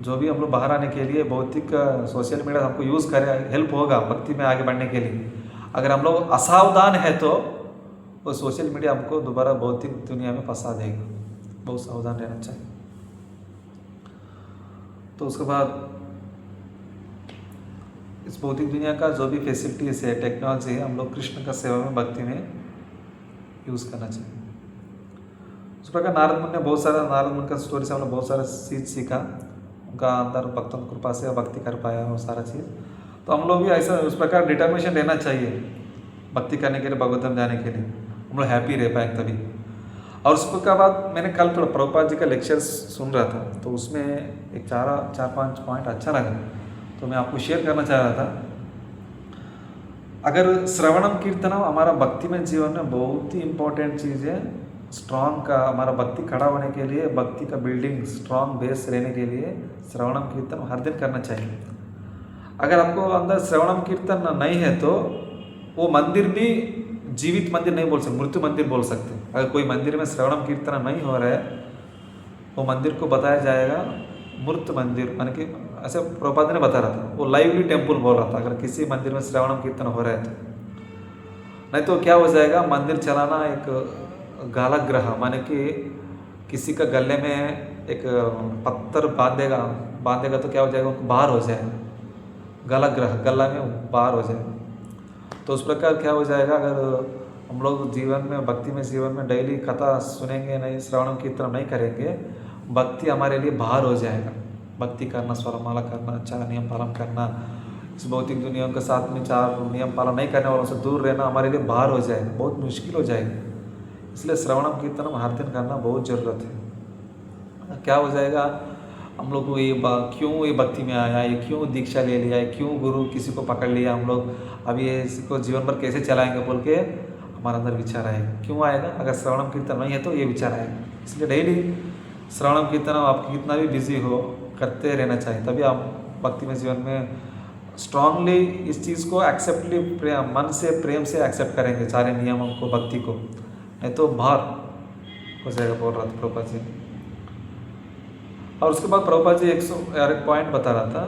जो भी हम लोग बाहर आने के लिए भौतिक सोशल मीडिया हमको यूज़ करें, हेल्प होगा भक्ति में आगे बढ़ने के लिए। अगर हम लोग असावधान है तो वो सोशल मीडिया हमको दोबारा भौतिक दुनिया में फंसा देगा, बहुत सावधान रहना चाहिए। तो उसके बाद इस भौतिक दुनिया का जो भी फैसिलिटीज़ है, टेक्नोलॉजी है, हम लोग कृष्ण का सेवा में भक्ति में यूज़ करना चाहिए। उस प्रकार नारद मुनि का स्टोरी से हम लोग बहुत सारा चीज़ सीखा, उनका अंदर भक्तों की कृपा से भक्ति कर पाया और सारा चीज़। तो हम लोग भी ऐसा उस प्रकार डिटर्मिनेशन रहना चाहिए भक्ति करने के लिए, भगवतम जाने के लिए, हम लोग हैप्पी रह पाए तभी। और उसके बाद मैंने कल थोड़ा प्रभुपाद जी का लेक्चर सुन रहा था, तो उसमें एक चार पांच पॉइंट अच्छा लगा, तो मैं आपको शेयर करना चाह रहा था। अगर श्रवणम कीर्तनम हमारा भक्ति में जीवन में बहुत ही इम्पोर्टेंट चीज़ है, स्ट्रांग का हमारा भक्ति खड़ा होने के लिए, भक्ति का बिल्डिंग स्ट्रांग बेस रहने के लिए श्रवणम कीर्तन हर दिन करना चाहिए। अगर आपको अंदर श्रवणम कीर्तन नहीं है तो वो मंदिर भी जीवित मंदिर नहीं बोल सकते, मृत्यु मंदिर बोल सकते हैं। अगर कोई मंदिर में श्रवणम कीर्तन नहीं हो रहा है, वो मंदिर को बताया जाएगा मृत मंदिर, यानी कि ऐसे प्रभुपाद ने बता रहा था, वो लाइवली टेम्पल बोल रहा था। अगर किसी मंदिर में श्रवणम कीर्तन हो रहा है तो, नहीं तो क्या हो जाएगा, मंदिर चलाना एक गालग्रह, माने कि किसी का गले में एक पत्थर बांधेगा तो क्या हो जाएगा, बाहर हो जाएगा, गला में बाहर हो जाएगा। तो उस प्रकार क्या हो जाएगा, अगर हम लोग जीवन में भक्ति में जीवन में डेली कथा सुनेंगे नहीं, श्रवण कीर्तन नहीं करेंगे, भक्ति हमारे लिए बाहर हो जाएगा। भक्ति करना, स्वरमाला करना, 4 नियम पालन करना, इस भौतिक दुनिया के साथ में 4 नियम पालन नहीं करने वालों से दूर रहना हमारे लिए बाहर हो जाएगा, बहुत मुश्किल हो जाएगा। इसलिए श्रवणम कीर्तनम हर दिन करना बहुत ज़रूरत है। क्या हो जाएगा, हम लोग को ये क्यों ये भक्ति में आया, ये क्यों दीक्षा ले लिया है, क्यों गुरु किसी को पकड़ लिया, हम लोग अब ये इसको जीवन भर कैसे चलाएंगे बोल के हमारे अंदर विचार आएगा। क्यों आएगा, अगर श्रवणम कीर्तन नहीं है तो ये विचार आएगा। इसलिए डेली श्रवणम कीर्तन आप कितना भी बिजी हो करते रहना चाहिए, तभी आप भक्ति में जीवन में स्ट्रांगली इस चीज़ को एक्सेप्टली मन से प्रेम से एक्सेप्ट करेंगे, सारे नियमों को, भक्ति को, नहीं तो बाहर हो जाएगा बोल रहा था प्रभुपाद जी। और उसके बाद प्रभुपाद जी एक पॉइंट बता रहा था,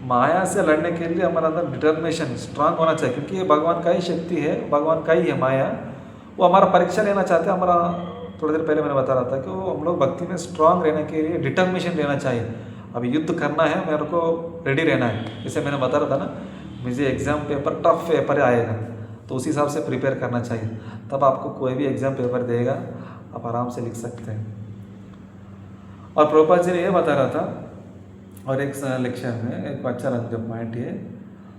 माया से लड़ने के लिए हमारे अंदर डिटर्मिनेशन स्ट्रांग होना चाहिए, क्योंकि ये भगवान का ही शक्ति है, भगवान का ही है माया। वो हमारा परीक्षा लेना चाहते हैं। हमारा थोड़ी देर पहले मैंने बता रहा था कि वो हम लोग भक्ति में स्ट्रांग रहने के लिए डिटर्मिनेशन लेना चाहिए। अभी युद्ध करना है, मेरे को रेडी रहना है। जैसे मैंने बता रहा था ना, मुझे एग्ज़ाम पेपर टफ पेपर आएगा, तो उसी हिसाब से प्रिपेयर करना चाहिए, तब आपको कोई भी एग्ज़ाम पेपर देगा आप आराम से लिख सकते हैं। और प्रभुपाद जी ने ये बता रहा था, और एक लेक्चर में एक अच्छा लगा पॉइंट ये,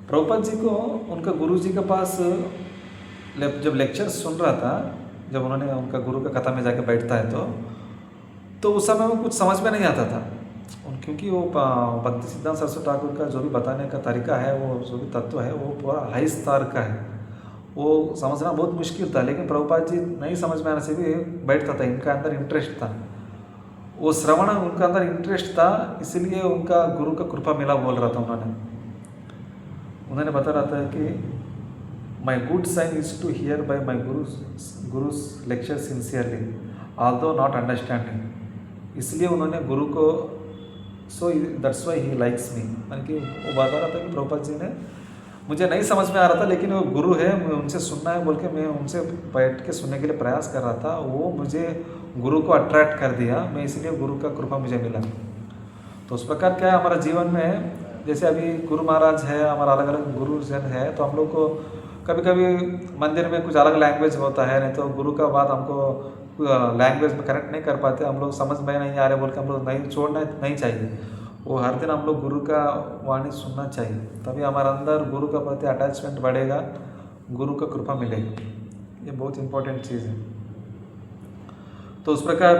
प्रभुपाद जी को उनका गुरु जी के पास जब लेक्चर सुन रहा था, जब उन्होंने उनका गुरु का कथा में जाके बैठता है तो उस समय वो कुछ समझ में नहीं आता था, क्योंकि वो भक्ति सिद्धांत सरस्वती ठाकुर का जो भी बताने का तरीका है, वो जो भी तत्व है, वो पूरा हाई स्तर का है, वो समझना बहुत मुश्किल था। लेकिन प्रभुपाद जी नहीं समझ में आने से भी बैठता था, इनका अंदर इंटरेस्ट था, वो श्रवण उनका अंदर इंटरेस्ट था, इसलिए उनका गुरु का कृपा मिला बोल रहा था। उन्होंने बता रहा था कि my good sign is to hear by my guru's lecture sincerely although not understanding. इसलिए उन्होंने गुरु को so that's why he likes me, यानी कि वो बता रहा था कि प्रभुपाद जी ने, मुझे नहीं समझ में आ रहा था, लेकिन वो गुरु है, मुझे उनसे सुनना है बोल के मैं उनसे बैठ के सुनने के लिए प्रयास कर रहा था, वो मुझे गुरु को अट्रैक्ट कर दिया, मैं इसलिए गुरु का कृपा मुझे मिला। तो उस प्रकार क्या है हमारा जीवन में, जैसे अभी गुरु महाराज है, हमारा अलग अलग गुरु जन है, तो हम लोग को कभी कभी मंदिर में कुछ अलग लैंग्वेज होता है, नहीं तो गुरु का बात हमको लैंग्वेज में कनेक्ट नहीं कर पाते, हम लोग समझ में नहीं आ रहे बोल के हम लोग नहीं छोड़ना नहीं चाहिए। वो हर दिन हम लोग गुरु का वाणी सुनना चाहिए, तभी हमारे अंदर गुरु का प्रति अटैचमेंट बढ़ेगा, गुरु का कृपा मिलेगा। ये बहुत इंपॉर्टेंट चीज़ है। तो उस प्रकार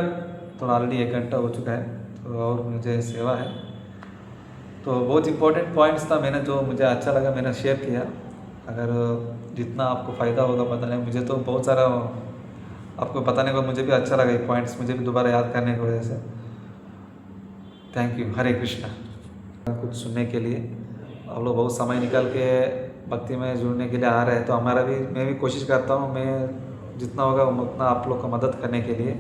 तो ऑलरेडी 1 घंटा हो चुका है, तो और मुझे सेवा है, तो बहुत इंपॉर्टेंट पॉइंट्स था, मैंने जो मुझे अच्छा लगा मैंने शेयर किया। अगर जितना आपको फ़ायदा होगा पता नहीं, मुझे तो बहुत सारा आपको बताने को मुझे भी अच्छा लगा, ये पॉइंट्स मुझे भी दोबारा याद करने की वजह से। Thank you. हरे कृष्णा। कुछ सुनने के लिए आप लोग बहुत समय निकाल के भक्ति में जुड़ने के लिए आ रहे हैं, तो हमारा भी, मैं भी कोशिश करता हूँ, मैं जितना होगा उतना आप लोग का मदद करने के लिए।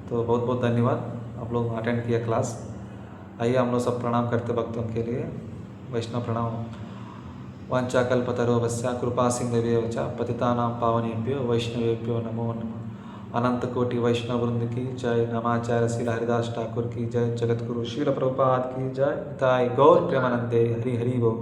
तो बहुत बहुत धन्यवाद, आप लोग अटेंड किया क्लास। आइए हम लोग सब प्रणाम करते भक्तों के लिए, वैष्णव प्रणाम। वाञ्छाकल्पतरुभ्यश्च कृपा सिन्धुभ्यश्च च पतितानां पावनेभ्यो वैष्णवेभ्यो नमो नमः। अनंत कोटि वैष्णव वृंद की जय। नमाचार्य श्रील हरिदास ठाकुर की जय। जगतगुरु श्रील प्रभुपाद की जय। निताय गौर प्रेमानंदे। हरि हरि बोल।